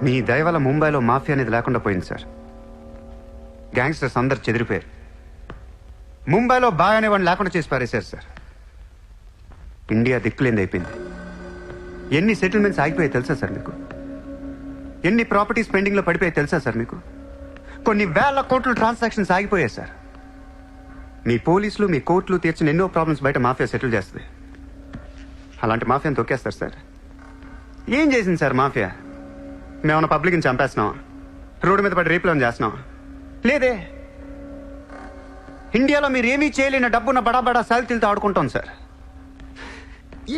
మీ దయ వల్ల ముంబైలో మాఫియా అనేది లేకుండా పోయింది సార్. గ్యాంగ్స్టర్స్ అందరు చెదిరిపోయారు. ముంబైలో బాయ్ అనేవాడిని లేకుండా చేసి పారేశారు సార్. ఇండియా దిక్కులేంది అయిపోయింది. ఎన్ని సెటిల్మెంట్స్ ఆగిపోయాయి తెలుసా సార్ మీకు? ఎన్ని ప్రాపర్టీస్ పెండింగ్లో పడిపోయాయి తెలుసా సార్ మీకు? కొన్ని వేల కోట్ల ట్రాన్సాక్షన్స్ ఆగిపోయాయి సార్. మీ పోలీసులు, మీ కోర్టులు తీర్చిన ఎన్నో ప్రాబ్లమ్స్ బయట మాఫియా సెటిల్ చేస్తుంది. అలాంటి మాఫియాని తొక్కేస్తారు సార్. ఏం చేసింది సార్ మాఫియా? మేమన్నా పబ్లిక్ని చంపేస్తున్నాం, రోడ్డు మీద పడి రేపులను చేస్తున్నాం? లేదే. ఇండియాలో మీరు ఏమీ చేయలేని డబ్బున్న బడా సాల్తీలతో ఆడుకుంటాం సార్.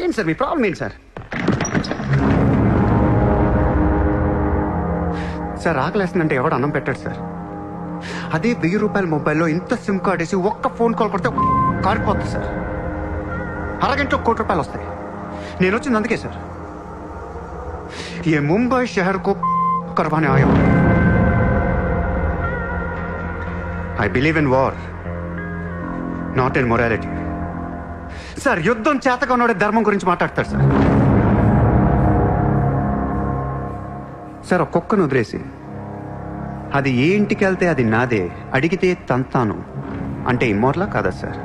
ఏంటి సార్ మీ ప్రాబ్లం ఏంటి సార్? సార్ ఆకలేస్తుందంటే ఎవడు అన్నం పెట్టాడు సార్. అదే 1000 రూపాయల మొబైల్లో ఇంత సిమ్ కార్డ్ వేసి ఒక్క ఫోన్ కాల్ కొడితే కారిపోతుంది సార్. అరగంటలో 1 కోటి రూపాయలు వస్తాయి. నేను వచ్చింది అందుకే సార్. ये मुंबई शहर को करवाने आया हूं. I believe in war, not in morality. Sir యుద్ధం చేతగా ఉన్నోడే ధర్మం గురించి మాట్లాడతారు సార్. సార్ ఒక కుక్కను వదిలేసి అది ఏ ఇంటికి వెళ్తే అది నాదే, అడిగితే తంతాను అంటే ఇమ్మోర్లా కాదా సార్?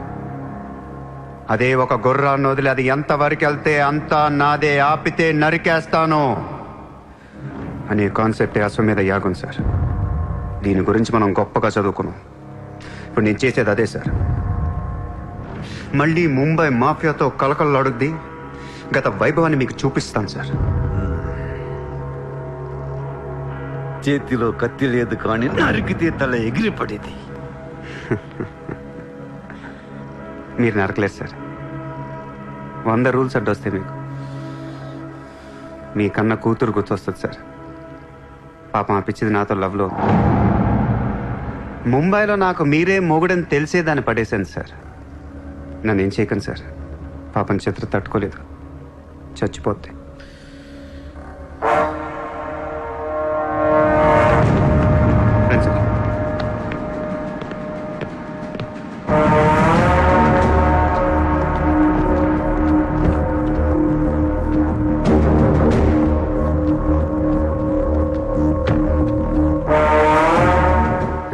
అదే ఒక గుర్రాన్ని వదిలి అది ఎంతవరకు వెళ్తే అంతా నాదే, ఆపితే నరికేస్తాను అనే కాన్సెప్టే అశ్వమేధ యాగం సార్. దీని గురించి మనం గొప్పగా చదువుకున్నాం. ఇప్పుడు నేను చేసేది అదే సార్. మళ్ళీ ముంబై మాఫియాతో కలకలలాడుద్ది గత వైభవాన్ని మీకు చూపిస్తాను సార్. చేతిలో కత్తి లేదు కానీ నరికితే తల ఎగిరిపడేది. మీరు నరకలేదు సార్. 100 రూల్స్ అడ్డొస్తాయి మీకు. మీ కన్న కూతురు గుర్తొస్తుంది సార్. పాపం ఆపిచ్చింది నాతో లవ్లో. ముంబైలో నాకు మీరే మొగుడని తెలిసే దాన్ని పడేశాను సార్. నన్ను ఏం చేయకండి సార్. పాపం చిత్ర తట్టుకోలేదు, చచ్చిపోద్ది.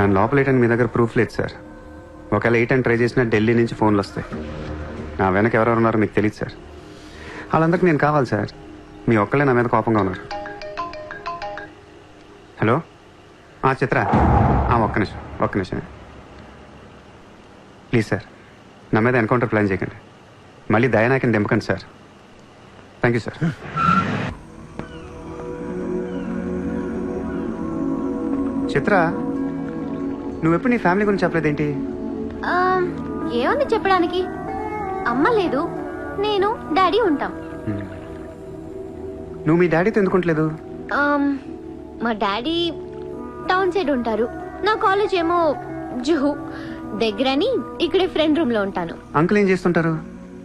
కానీ లోపలేయటానికి మీ దగ్గర ప్రూఫ్ లేదు సార్. ఒకవేళ 8 అని ట్రై చేసినా ఢిల్లీ నుంచి ఫోన్లు వస్తాయి. నా వెనక ఎవరెవరు ఉన్నారో మీకు తెలియదు సార్. వాళ్ళందరికీ నేను కావాలి సార్. మీ ఒక్కళ్ళే నా మీద కోపంగా ఉన్నారు. హలో చిత్ర, ఒక్క నిమిషం ప్లీజ్ సార్, నా మీద ఎన్కౌంటర్ ప్లాన్ చేయకండి. మళ్ళీ దయానాయకని దింపకండి సార్. Thank you sir. చిత్ర, నువ్వెప్పుడు నీ ఫ్యామిలీ గురించి చెప్పలేదేంటి? ఏముంది చెప్పడానికి? అమ్మ లేదు, నేను డాడీ ఉంటాం. నువ్వు మీ డాడీతో ఎందుకుంటలేదు? మా డాడీ టౌన్ సైడ్ ఉంటారు, నా కాలేజ్ ఏమో జుహు దగ్గరని ఇక్కడే ఫ్రెండ్ రూమ్ లో ఉంటాను. అంకుల్ ఏం చేస్తుంటారు?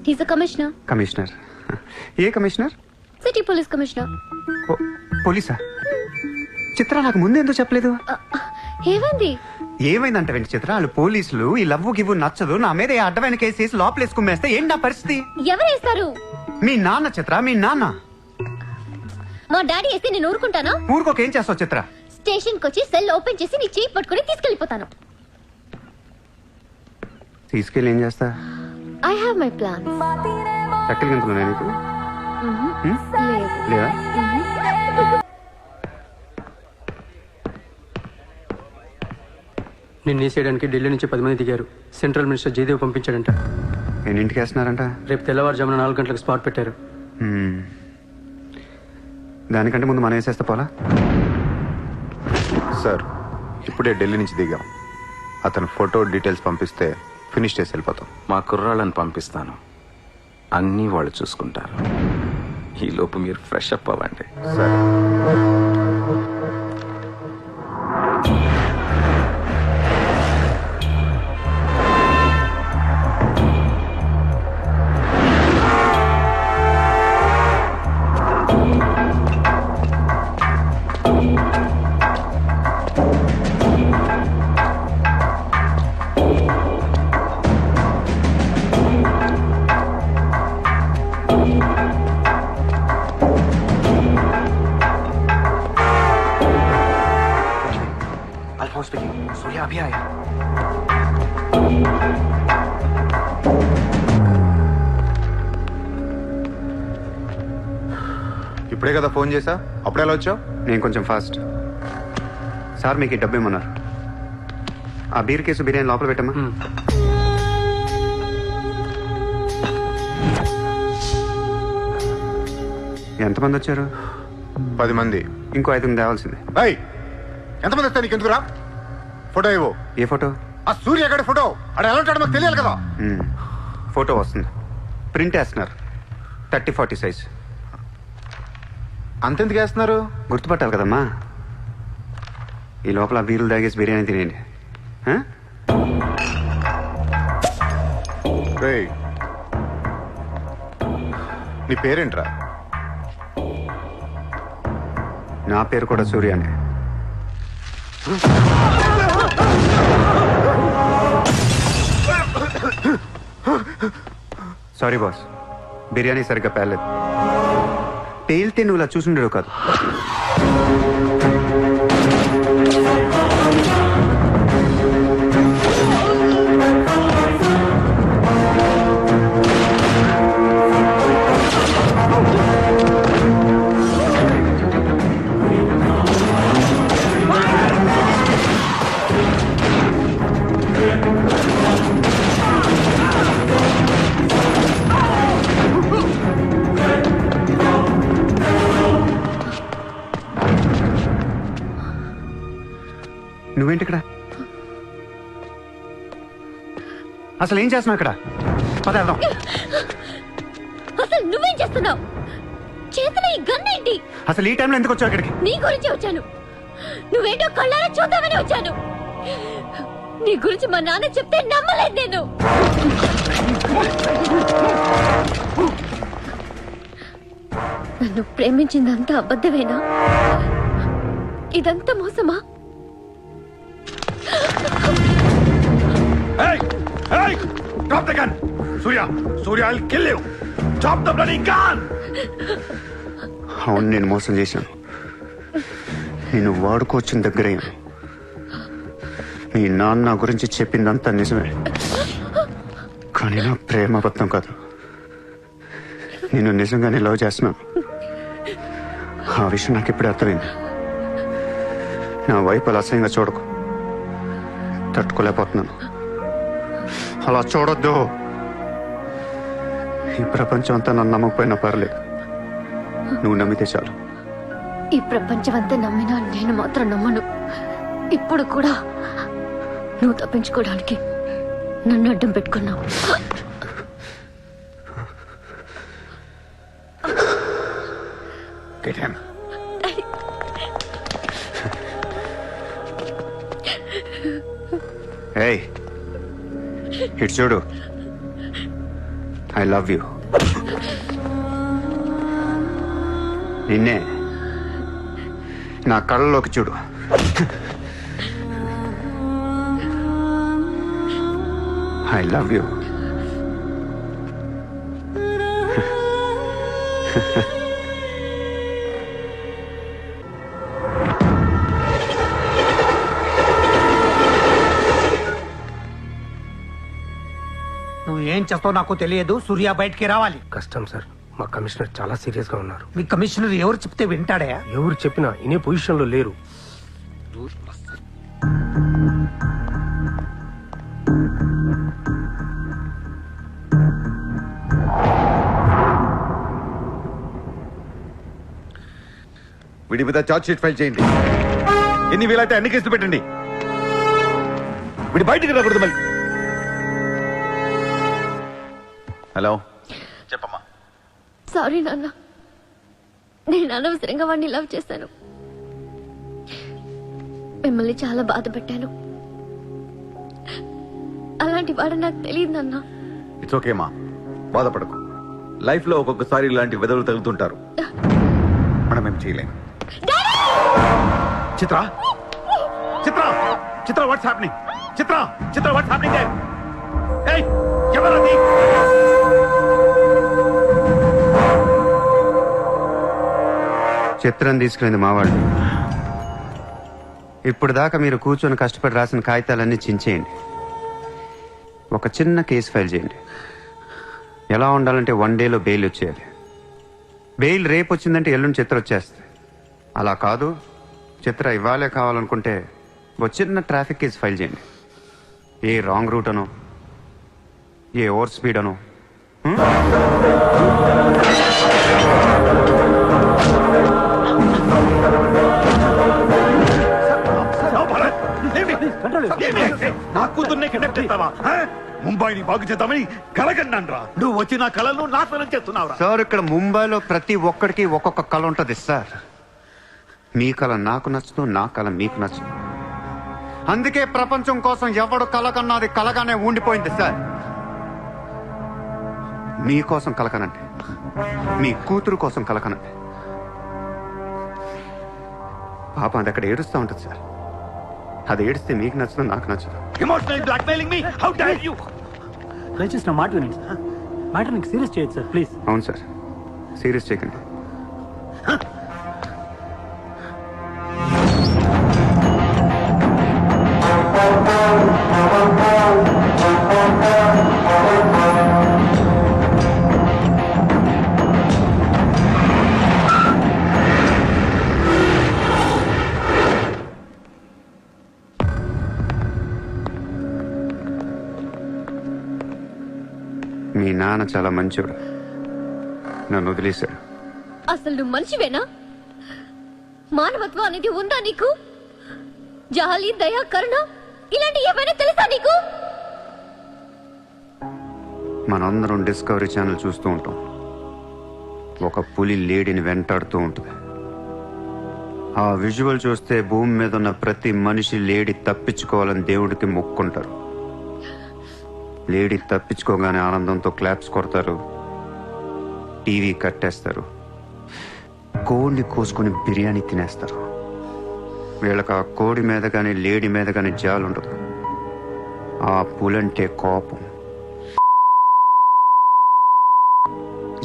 He's a commissioner. కమిషనర్? ఏ కమిషనర్? City police commissioner. పోలీసా? చిత్ర, నాకు ముందు ఎందుకు చెప్పలేదు? ఏమైంది? ఏమైందంటే వెంట చిత్ర, వాళ్ళు పోలీసులు ఈ లవ్వు గివ్వు నచ్చదు, నా మీద ఏ అడ్డమైన కేసు వేసి లోపలేసుకుమ్మేస్తే ఏంటి నా పరిస్థితి? ఎవరు వేస్తారు? మీ నాన్న చిత్ర, మీ నాన్న. మా డాడీ వేస్తే నేను ఊరుకుంటానా? ఊరుకోక ఏం చేస్తావు చిత్ర? స్టేషన్ కి వచ్చి సెల్ ఓపెన్ చేసి నీ చేయి పట్టుకుని తీసుకెళ్లిపోతాను. తీసుకెళ్ళి ఏం చేస్తా? I have my plan. చక్కలు గింతలు నీకు లేదా? నిన్ను వేసేయడానికి ఢిల్లీ నుంచి 10 మంది దిగారు. సెంట్రల్ మినిస్టర్ జయదేవ్ పంపించాడంట. ఎన్నింటికి వేస్తున్నారంట? రేపు తెల్లవారుజామున 4 గంటలకు స్పాట్ పెట్టారు. దానికంటే ముందు మనం వేసేస్తే పోలా? సార్, ఇప్పుడే ఢిల్లీ నుంచి దిగాం. అతను ఫోటో డీటెయిల్స్ పంపిస్తే ఫినిష్ చేసి వెళ్ళిపోతాం. మా కుర్రాళ్ళని పంపిస్తాను, అన్నీ వాళ్ళు చూసుకుంటారు. ఈ లోపు మీరు ఫ్రెష్ అప్ అవ్వండి. సరే. सूर्या अभी आया. ఇప్పుడే కదా ఫోన్ చేసా, అప్పుడే ఎలా వచ్చావు? నేను కొంచెం ఫాస్ట్. సార్ మీకు ఈ డబ్బు ఏమన్నారు? ఆ బీర్ కేసు బిర్యానీ లోపల పెట్టమ్మా. ఎంతమంది వచ్చారు? 10 మంది. ఇంకో 5 తేవాల్సింది. ఎంతమంది వస్తా? నీకు ఎందుకురా? ఫోటో ఇవ్వు. ఏ ఫోటో? ఆ సూర్యగడి ఫోటో. అక్కడ ఎలా ఉంటాడో మాకు తెలియాలి కదా. ఫోటో వస్తుంది, ప్రింట్ వేస్తున్నారు. 30-40 సైజ్. అంతెందుకు వేస్తున్నారు? గుర్తుపట్టాలి కదమ్మా. ఈ లోపల బీరులు తాగేసి బిర్యానీ తినేయండి. నీ పేరేంట్రా? నా పేరు కూడా సూర్యానే. సారీ బాస్, బిర్యానీ సరిగ్గా పేర్లేదు. పేలితే నువ్వు ఇలా చూసుండేవు కాదు. నువ్వేంటి ఇక్కడ? అసలు ఏం చేస్తున్నావు ఇక్కడ? పదేద్దాం. అసలు నువ్వేం చేస్తున్నావు? చేతిలో ఈ గన్ ఏంటి? అసలు ఈ టైంలో ఎందుకు వచ్చావు ఇక్కడికి? నీ గురించి వచ్చాను. నువ్వేంటో కళ్ళారా చూద్దామని వచ్చాను. నీ గురించి మా నాన్న చెప్తే నమ్మలేదు నేను. నన్ను ప్రేమించిందంతా అబద్ధమేనా? ఇదంతా మోసమా? Hey! Hey! Drop the gun! Surya! Surya, I'll kill you! Drop the bloody gun! అవును, నేను మోసం చేశాను. నేను వాడుకోవచ్చిన దగ్గరయ్యాను. మీ నాన్న గురించి చెప్పిందంతా నిజమే, కానీ నా ప్రేమ అబద్ధం కాదు. నేను నిజంగానే లవ్ చేస్తున్నాను. ఆ విషయం నాకు ఇప్పుడే అర్థమైంది. నా వైపు అలా అసహ్యంగా చూడకు, తట్టుకోలేకపోతున్నాను. అలా చూడొద్దు. ఈ ప్రపంచం అంతా నన్ను నమ్మకపోయినా పర్లేదు, నువ్వు నమ్మితే చాలు. ఈ ప్రపంచం అంతా నమ్మినా నేను మాత్రం నమ్మను. ఇప్పుడు కూడా నువ్వు తప్పించుకోవడానికి నన్ను అడ్డం పెట్టుకున్నావు. Get him. ఏయ్, ఇటు చూడు. I love you. నిన్నే నా కళ్ళలోకి చూడు. I love you. నువ్వు ఏం చేస్తావు నాకు తెలియదు. సూర్య బయటికి రావాలి. కష్టం సార్, మా కమిషనర్ చాలా సీరియస్ గా ఉన్నారు. మీ కమిషనర్ ఎవరు చెప్తే వింటాడా? ఎవరు చెప్పినా ఇనే పొజిషన్ లో లేరు. వీడి మీద చార్జ్ షీట్ ఫైల్ చేయండి. ఎన్ని వీలైతే అన్ని కేసులు పెట్టండి. వీడి బయటికి రాకూడదు మళ్ళీ. హలో, చెప్పమ్మా. సారీ నాన్న, నేను అనవసరంగా వాడిని లవ్ చేశాను. మిమ్మల్ని చాలా బాధ పెట్టాను. అలాంటి వాడు నాకు తెలియదు నాన్న. ఇట్స్ ఓకే మా, బాధపడకు. లైఫ్ లో ఒక్కొక్కసారి ఇలాంటి వెదవులు తగులుతుంటారు, మనం ఏం చేయలేం. Chitra, Chitra, Chitra, what's happening? Chitra, Chitra, what's happening there? ఏయ్, ఎవరది? చిత్రం తీసుకెళ్ళింది మావాళ్ళు. ఇప్పుడు దాకా మీరు కూర్చొని కష్టపడి రాసిన కాగితాలన్నీ చించేయండి. ఒక చిన్న కేసు ఫైల్ చేయండి. ఎలా ఉండాలంటే 1 డేలో బెయిల్ వచ్చేయాలి. బెయిల్ రేపు వచ్చిందంటే ఎల్లుండి చిత్ర వచ్చేస్తుంది. అలా కాదు, చిత్ర ఇవ్వాలే కావాలనుకుంటే ఒక చిన్న ట్రాఫిక్ కేసు ఫైల్ చేయండి. ఏ రాంగ్ రూట్ అనో, ఏ ఓవర్ స్పీడ్ అనో. నా కూతుర్నే కిడ్నాప్ చేస్తావా? ముంబైని బాగు చేద్దామని కలగన్నాన్రా. నువ్వు వచ్చి నా కళను నాశనం చేస్తున్నావురా. సార్, ఇక్కడ ముంబైలో ప్రతి ఒక్కడికి ఒక్కొక్క కళ ఉంటుంది సార్. మీ కళ నాకు నచ్చదు, నా కళ మీకు నచ్చదు. అందుకే ప్రపంచం కోసం ఎవడు కళ కన్నది కలగానే ఉండిపోయింది సార్. మీకోసం కలకనండి, మీ కూతురు కోసం కలకనండి. పాపం అది అక్కడ ఏడుస్తూ ఉంటుంది సార్. అది ఏడిస్తే మీకు నచ్చదు, నాకు నచ్చదు. Emotional blackmailing me, how dare you? దయచేసి నా మాట వినండి సార్. మ్యాటర్ నీకు సీరియస్ చేయొచ్చు సార్, ప్లీజ్. అవును సార్, సీరియస్ చేయకండి. మీ నాన్న చాలా మంచోడు, నన్ను వదిలేశాడు. అసలు నువ్వు మనిషివేనా? మానవత్వం అనేది ఉందా నీకు? జాలి, దయ, కరుణ ఇలాంటి ఏమైనా తెలుసా నీకు? మనందరం డిస్కవరీ ఛానల్ చూస్తూ ఉంటాం. ఒక పులి లేడీని వెంటాడుతూ ఉంటుంది. ఆ విజువల్ చూస్తే భూమి మీద ఉన్న ప్రతి మనిషి లేడీ తప్పించుకోవాలని దేవుడికి మొక్కుంటారు. లేడీ తప్పించుకోగానే ఆనందంతో క్లాప్స్ కొడతారు, టీవీ కట్టేస్తారు, కోడిని కోసుకుని బిర్యానీ తినేస్తారు. వీళ్ళకి ఆ కోడి మీద కానీ లేడీ మీద కానీ జాలి ఉండదు. ఆ పులంటే కోపం,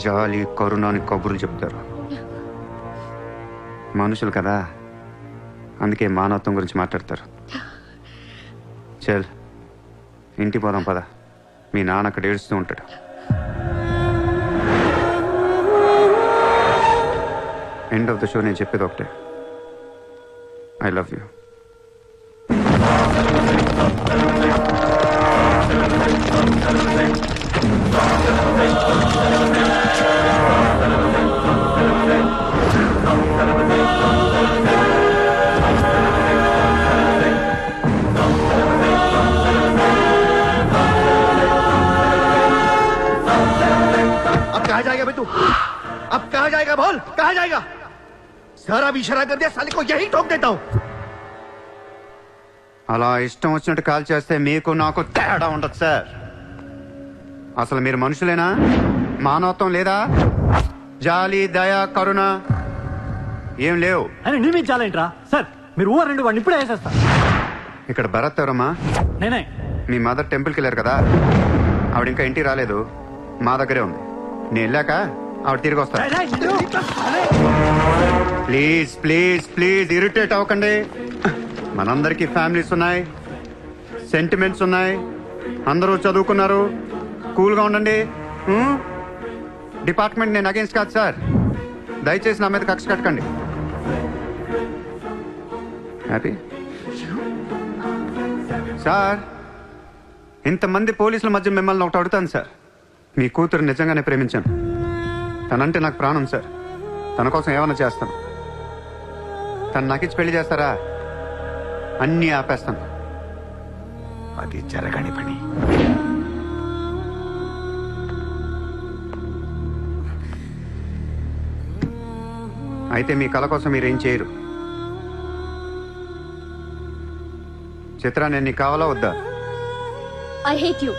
జాలి, కరుణ అని కబుర్లు చెప్తారు. మనుషులు కదా, అందుకే మానవత్వం గురించి మాట్లాడతారు. చల్ ఇంటికి పోదాం పద. మీ నాన్న అక్కడ ఏడుస్తూ ఉంటాడు. ఎండ్ ఆఫ్ ద షో నేను చెప్పేది ఒకటే, ఐ లవ్ యూ. अब कहाँ जाएगा बे तू? अब कहाँ जाएगा बोल, कहाँ जाएगा? सारा भी इशारा कर दिया, साले को यही ठोक देता हूँ. అలా ఇష్టం వచ్చినట్టు కాల్ చేస్తే మీకు నాకు తేడా ఉండదు సార్. అసలు మీరు మనుషులేనా? మానవత్వం లేదా? జాలి, దయ, కరుణ ఏం లేవు. అని నీ మీద చాలా ఏంట్రా సార్? మీరు ఊరు రెండు వాడిని ఇప్పుడే వేసేస్తా. ఇక్కడ భరత్ ఎవరమ్మా? నేనే. మీ మదర్ టెంపుల్కి వెళ్ళారు కదా, ఆవిడ ఇంకా ఇంటికి రాలేదు, మా దగ్గరే ఉంది. నేను వెళ్ళాక ఆవిడ తిరిగి వస్తాను. ప్లీజ్ ప్లీజ్ ప్లీజ్ ఇరిటేట్ అవ్వకండి. మనందరికీ ఫ్యామిలీస్ ఉన్నాయి, సెంటిమెంట్స్ ఉన్నాయి, అందరూ చదువుకున్నారు. కూల్గా ఉండండి. డిపార్ట్మెంట్ నేను అగేన్స్ట్ కాదు సార్, దయచేసి నా మీద కక్ష కట్టకండి. Happy sir. ఇంతమంది పోలీసుల మధ్య మిమ్మల్ని ఒకటి అడుగుతాను సార్. మీ కూతురు నిజంగానే ప్రేమించాను. తనంటే నాకు ప్రాణం సార్. తన కోసం ఏమైనా చేస్తాను. తను నాకిచ్చి పెళ్లి చేస్తారా? అన్నీ ఆపేస్తాను. అది జరగని పని. అయితే మీ కళ కోసం మీరేం చేయరు. చిత్ర, నేను నీకు కావాలా వద్దా? I hate you.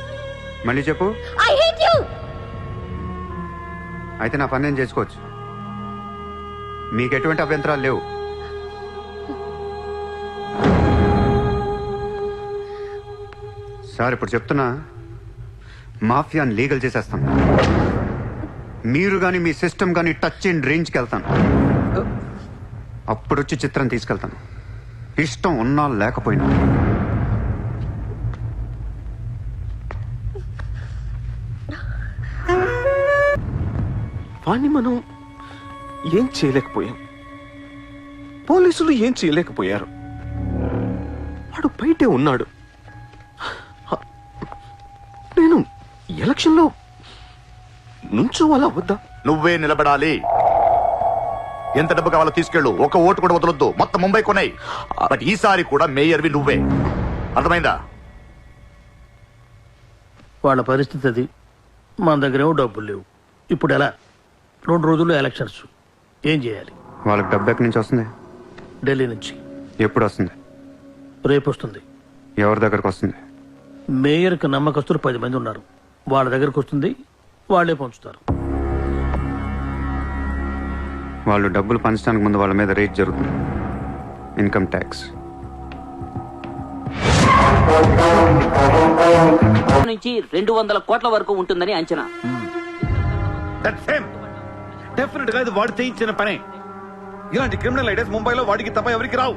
మళ్ళీ చెప్పు. I hate you. అయితే నా పని నేను చేసుకోవచ్చు. మీకు ఎటువంటి అభ్యంతరాలు లేవు. సార్, ఇప్పుడు చెప్తున్నా, మాఫియాని లీగల్ చేసేస్తాను. మీరు కానీ మీ సిస్టమ్ కానీ టచ్ అండ్ రేంజ్కి వెళ్తాను. అప్పుడు వచ్చి చిత్రం తీసుకెళ్తాను, ఇష్టం ఉన్నా లేకపోయినా. వాణ్ణి మనం ఏం చేయలేకపోయాం, పోలీసులు ఏం చేయలేకపోయారు. వాడు బయటే ఉన్నాడు. నేను ఎలక్షన్లో నుంచోవాలా వద్దా? నువ్వే నిలబడాలి. ఎంత డబ్బు కావాలో తీసుకెళ్ళు, ఒక ఓటు కూడా వదలొద్దు. మొత్తం ముంబై కొన్నాయి. బట్ ఈసారి కూడా మేయర్వి నువ్వే. అర్థమైందా? వాళ్ళ పరిస్థితి అది. మన దగ్గరేమో డబ్బులు లేవు. ఇప్పుడు ఎలా? 2 రోజుల్లో ఎలక్షన్స్. ఏం చేయాలి? వాళ్ళకి డబ్బు ఎక్కడి నుంచి వస్తుంది? ఢిల్లీ నుంచి. ఎప్పుడు వస్తుంది? రేపు వస్తుంది. ఎవరి దగ్గరకు వస్తుంది? మేయర్కి నమ్మకస్తులు 10 మంది ఉన్నారు. వాళ్ళ దగ్గరకు వస్తుంది, వాళ్ళే పంచుతారు. వాళ్ళు డబ్బులు పంచడానికి ముందు వాళ్ళ మీద రేట్ జరుగుతుంది. ఇన్కమ్ ట్యాక్స్ నుంచి 200 కోట్ల వరకు ఉంటుందని అంచనా. డెఫినెట్ గా ఇది వాడు చేయించిన పనే. ఇలాంటి క్రిమినల్ ఐడియాస్ ముంబైలో వాడికి తప్ప ఎవరికి రావు.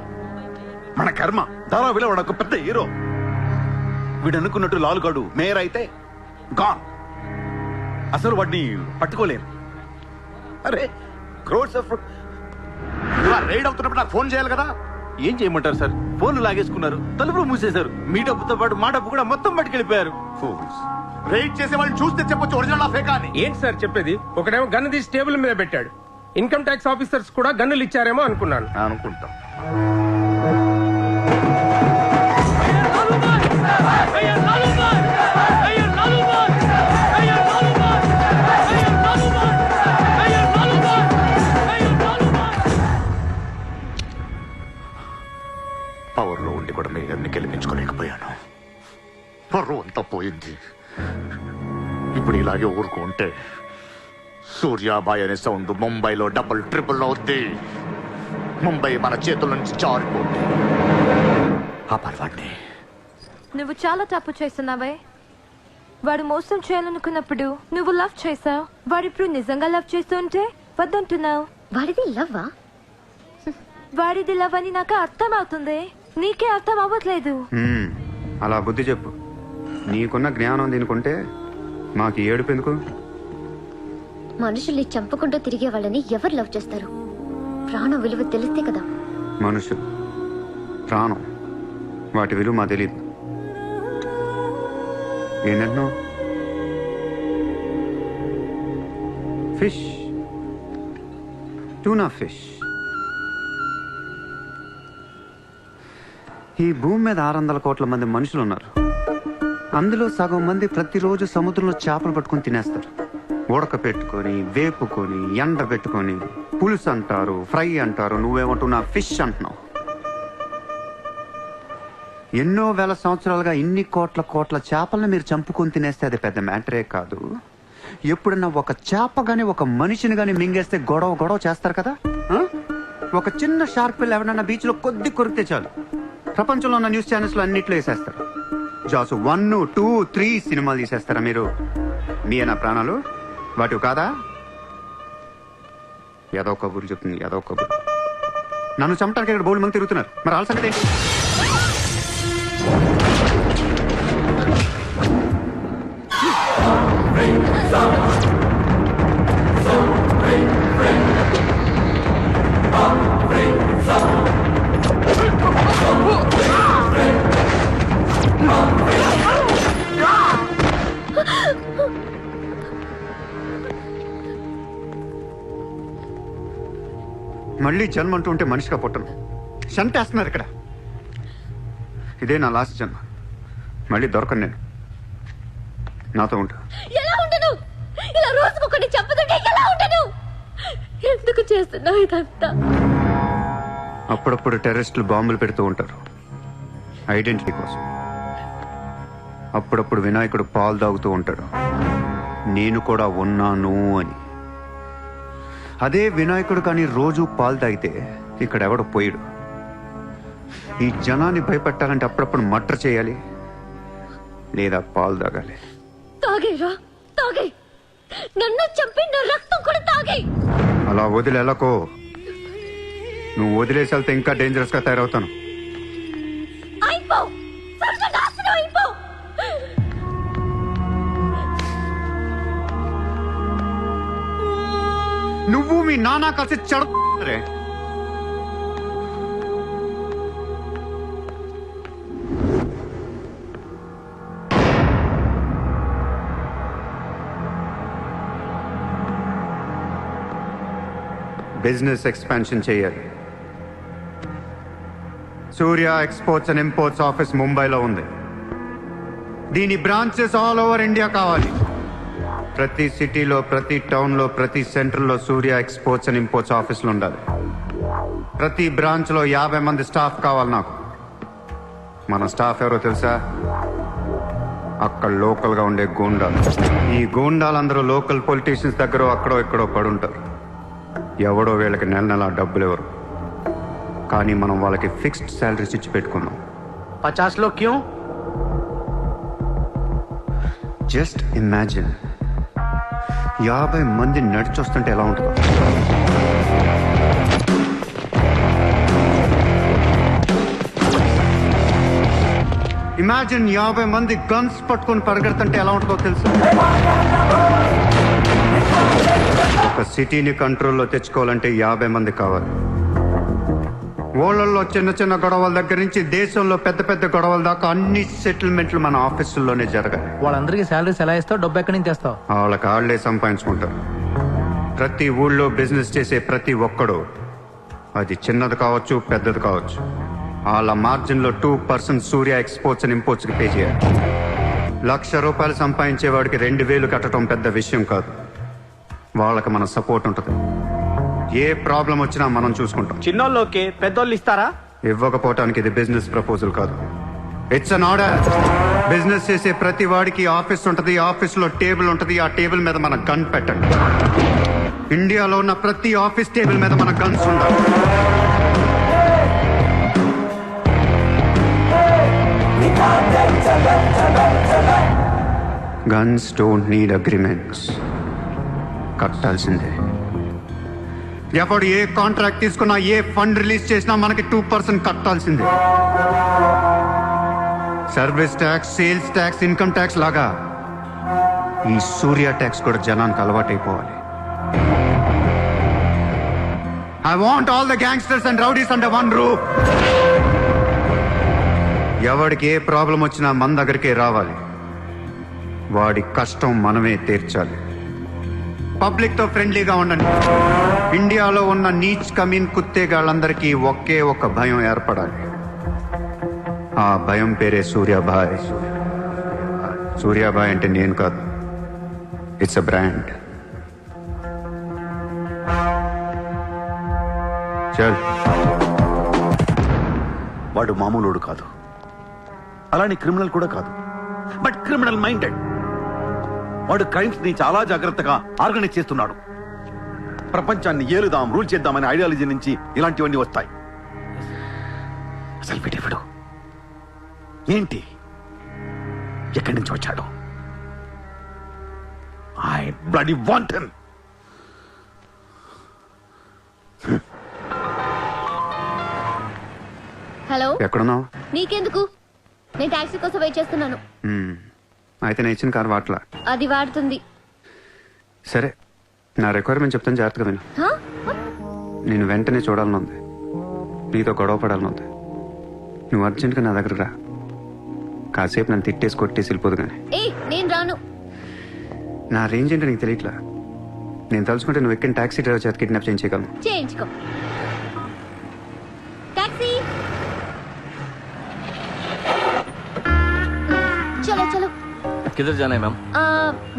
మన కర్మ. ధారావిలో వాడు ఒక పెద్ద హీరో. వీడు అనుకున్నట్టు లాలుగాడు మేయర్ అయితే గాన్. అసలు వాడిని పట్టుకోలేరు. అరే క్రోడ్స్ ఆఫ్ రైడ్ అవుతున్నప్పుడు నాకు ఫోన్ చేయాలి కదా. ఏం చేయమంటారు సార్? ఫోన్లు లాగేసుకున్నారు, తలుపులు మూసేశారు. మీ డబ్బుతో పాటు మా డబ్బు కూడా మొత్తం పట్టుకెళ్ళిపోయారు. రైడ్ చేసే వాళ్ళు చూస్తే చెప్పొచ్చు ఒరిజినల్ ఫేక్ అని. ఏంటి సార్ చెప్పేది? ఒకడేమో గన్ను తీసి టేబుల్ మీద పెట్టాడు. ఇన్కమ్ ట్యాక్స్ ఆఫీసర్స్ కూడా గన్నులు ఇచ్చారేమో అనుకున్నాను. అనుకుంటాం. పవర్లో ఉండి కూడా మేయర్ని గెలిపించుకోలేకపోయాను. పర్రు అంతా పోయింది. ఇప్పుడు ఇలాగే ఊరుకుంటే సూర్యాబాయ్ అనే సౌండ్ ముంబైలో డబుల్ ట్రిపుల్ అవుద్ది. ముంబై మన చేతుల నుంచి జారిపోద్ది. ఆ పర్వాడిని. నువ్వు చాలా తప్పు చేస్తున్నావే. వాడు మోసం చేయాలనుకున్నప్పుడు నువ్వు లవ్ చేసావు. వాడిప్పుడు నిజంగా లవ్ చేస్తుంటే వద్దంటున్నావు. వాడిది లవ్వా? వాడిది లవ్ అని నాకు అర్థం అవుతుంది, నీకే అర్థం అవ్వట్లేదు. అలా బుద్ధి చెప్పు. నీకున్న జ్ఞానం దీనికుంటే మాకు ఏడుపు ఎందుకు? మనుషుల్ని చంపుకుంటూ తిరిగే వాళ్ళని ఎవరు లవ్ చేస్తారు? ప్రాణం విలువ తెలిస్తే కదా. మనుషులు, ప్రాణం, వాటి విలువ మా తెలియదు. ఏంటంటున్నావు? Fish, tuna fish. ఈ భూమి మీద 600 కోట్ల మంది మనుషులు ఉన్నారు. అందులో సగం మంది ప్రతిరోజు సముద్రంలో చేపలు పట్టుకొని తినేస్తారు. ఉడక పెట్టుకొని, వేపుకొని, ఎండ పెట్టుకొని, పులుసు అంటారు, ఫ్రై అంటారు. నువ్వేమంటున్నా ఫిష్ అంటున్నావు. ఎన్నో వేల సంవత్సరాలుగా ఇన్ని కోట్ల చేపలను మీరు చంపుకొని తినేస్తే అది పెద్ద మ్యాటరే కాదు. ఎప్పుడన్నా ఒక చేప గాని ఒక మనిషిని గాని మింగేస్తే గొడవ చేస్తారు కదా. ఒక చిన్న షార్క్ పిల్ల ఎవరన్నా బీచ్ లో కొద్ది కొరికితే చాలు ప్రపంచంలో ఉన్న న్యూస్ ఛానల్స్ లో అన్నిట్లో వేసేస్తారు. జాస్ 1, 2, 3 సినిమాలు తీసేస్తారా మీరు? మీ నా ప్రాణాలు వాటి కాదా? ఏదో కబుర్లు చెప్తుంది, ఏదో కబుర్లు. నన్ను చంపడానికి ఇక్కడ బోల్డ్ మంది తిరుగుతున్నారు. మరి వాళ్ళ సంగతి ఏంటి? మళ్ళీ జన్మ అంటూ ఉంటే మనిషిగా పుట్టను. చంపేస్తున్నారు ఇక్కడ. ఇదే నా లాస్ట్ జన్మ. మళ్ళీ దొరకను నేను. నాతో ఉంటా. ఎలా ఉండను? ఇలా రోజుకొకటి చంపుతుంటే ఎలా ఉండను? ఎందుకు చేస్తున్నావు ఇదంతా? అప్పుడప్పుడు టెర్రరిస్టులు బాంబులు పెడుతూ ఉంటారు ఐడెంటిటీ కోసం. అప్పుడప్పుడు వినాయకుడు పాలు తాగుతూ ఉంటాడు, నేను కూడా ఉన్నాను అని. అదే వినాయకుడు కానీ రోజు పాలు తాగితే ఇక్కడ ఎవడు పోయిడు. ఈ జనాన్ని భయపెట్టాలంటే అప్పుడప్పుడు మర్డర్ చేయాలి, లేదా పాలు తాగాలి. తాగేరా, తాగే. నన్ను చంపి నా రక్తం కూడా తాగే. అలా వదిలేలకో. నువ్వు వదిలేసి వెళ్తే ఇంకా డేంజరస్ గా తయారవుతాను. అయిపో, సర్వనాశనం అయిపో. నువ్వు మీ నాన్న కలిసి చెడరే. బిజినెస్ ఎక్స్పాన్షన్ చేయాలి. సూర్య ఎక్స్పోర్ట్స్ అండ్ ఇంపోర్ట్స్ ఆఫీస్ ముంబైలో ఉంది. దీని బ్రాంచెస్ ఆల్ ఓవర్ ఇండియా కావాలి. ప్రతి సిటీలో, ప్రతి టౌన్లో, ప్రతి సెంటర్లో సూర్య ఎక్స్పోర్ట్స్ అండ్ ఇంపోర్ట్స్ ఆఫీసులు ఉండాలి. ప్రతి బ్రాంచ్లో 50 మంది స్టాఫ్ కావాలి నాకు. మన స్టాఫ్ ఎవరో తెలుసా? అక్కడ లోకల్గా ఉండే గూండాలు. ఈ గూండాలందరూ లోకల్ పొలిటీషియన్స్ దగ్గర అక్కడో ఇక్కడో పడుంటారు. ఎవడో వీళ్ళకి నెల డబ్బులు ఎవరు, కానీ మనం వాళ్ళకి ఫిక్స్డ్ శాలరీస్ ఇచ్చి పెట్టుకున్నాం. 50 లో క్యూ? జస్ట్ ఇమాజిన్ 50 మంది నడిచొస్తుంటే ఎలా ఉంటుందో. ఇమాజిన్ 50 మంది గన్స్ పట్టుకొని పరిగెడుతుంటే ఎలా ఉంటుందో తెలుసు. ఒక సిటీని కంట్రోల్లో తెచ్చుకోవాలంటే 50 మంది కావాలి. ఊళ్ళల్లో చిన్న చిన్న గొడవల దగ్గర నుంచి దేశంలో పెద్ద పెద్ద గొడవల దాకా అన్ని సెటిల్మెంట్లు మన ఆఫీసుల్లోనే జరగాలి. వాళ్ళందరికీ శాలరీస్ ఎలా ఇస్తావు? డబ్బు ఎక్కడి నుంచి తెస్తావు? వాళ్ళకి వాళ్ళే సంపాదించుకుంటారు. ప్రతి ఊళ్ళో బిజినెస్ చేసే ప్రతి ఒక్కడు, అది చిన్నది కావచ్చు పెద్దది కావచ్చు, వాళ్ళ మార్జిన్లో 2% సూర్య ఎక్స్పోర్ట్స్ అండ్ ఇంపోర్ట్స్కి పే చేయాలి. ₹1,00,000 సంపాదించేవాడికి 2,000 కట్టడం పెద్ద విషయం కాదు. వాళ్ళకి మన సపోర్ట్ ఉంటుంది. ఏ ప్రాబ్లం వచ్చినా మనం చూసుకుంటాం. చిన్నోళ్ళకి పెద్దోళ్ళు ఇస్తారా? ఇవ్వకపోవటానికి ఇది బిజినెస్ ప్రపోజల్ కాదు, ఇట్స్ అన్ ఆర్డర్. బిజినెస్ చేసే ప్రతి వాడికి ఆఫీస్ ఉంటుంది. ఆఫీస్లో టేబుల్ ఉంటుంది. ఆ టేబుల్ మీద మన గన్ పెట్టండి. ఇండియాలో ఉన్న ప్రతి ఆఫీస్ టేబుల్ మీద మన గన్స్ ఉండాలి. Guns don't need agreements. కట్టాల్సిందే. ఎప్పుడు ఏ కాంట్రాక్ట్ తీసుకున్నా, ఏ ఫండ్ రిలీజ్ చేసినా మనకి 2% కట్టాల్సిందే. Service tax, sales tax, income tax లాగా ఈ సూర్య ట్యాక్స్ కూడా జనానికి అలవాటైపోవాలి. I want all the gangsters and rowdies under one roof. ఎవడికి ఏ ప్రాబ్లం వచ్చినా మన దగ్గరికే రావాలి. వాడి కష్టం మనమే తీర్చాలి. పబ్లిక్ తో ఫ్రెండ్లీగా ఉండండి. ఇండియాలో ఉన్న నీచ్ కమీన్ కుత్తేగాళ్ళందరికీ ఒకే ఒక భయం ఏర్పడాలి. ఆ భయం పేరే సూర్యాభాయ్. సూర్యాభాయ్ అంటే నేను కాదు, ఇట్స్ అ బ్రాండ్. చల్. వాడు మామూలుడు కాదు, అలానే క్రిమినల్ కూడా కాదు, బట్ క్రిమినల్ మైండెడ్. వాడు క్రైమ్స్ ని చాలా జాగ్రత్తగా ఆర్గనైజ్ చేస్తున్నాడు. ప్రపంచాన్ని ఏలుదాం, రూల్ చేద్దామనే ఐడియాలజీ నుంచి ఇలాంటివన్నీ వస్తాయి. అసలు వీడెవడు, ఏంటి, ఎక్కడి నుంచి వచ్చాడు? I bloody want him. Hello, ఎక్కడున్నావు? నీకెందుకు? నేను టాక్సీ కోసం వెయిట్ చేస్తున్నాను. అయితే నేను ఇచ్చిన కారు వాట్లా. అది వాడుతుంది. సరే, నా రిక్వైర్మెంట్ చెప్తాను, జాగ్రత్తగా విను. హా? నేను వెంటనే చూడాలని ఉంది, నీతో గొడవ పడాలని ఉంది. నువ్వు అర్జెంట్గా నా దగ్గర రా. కాసేపు నన్ను తిట్టేసి కొట్టేసి వెళ్ళిపోదు కానీ. నేను రాను. నా రేంజ్ ఏంటో నీకు తెలియట్లా. నేను తలుచుకుంటే నువ్వు ఎక్కిన టాక్సీ డ్రైవర్ చేత కిడ్నాప్ చేయించగలను. చేయించుకో. టాక్సీ, చలో చలో. किधर जाना है ma'am?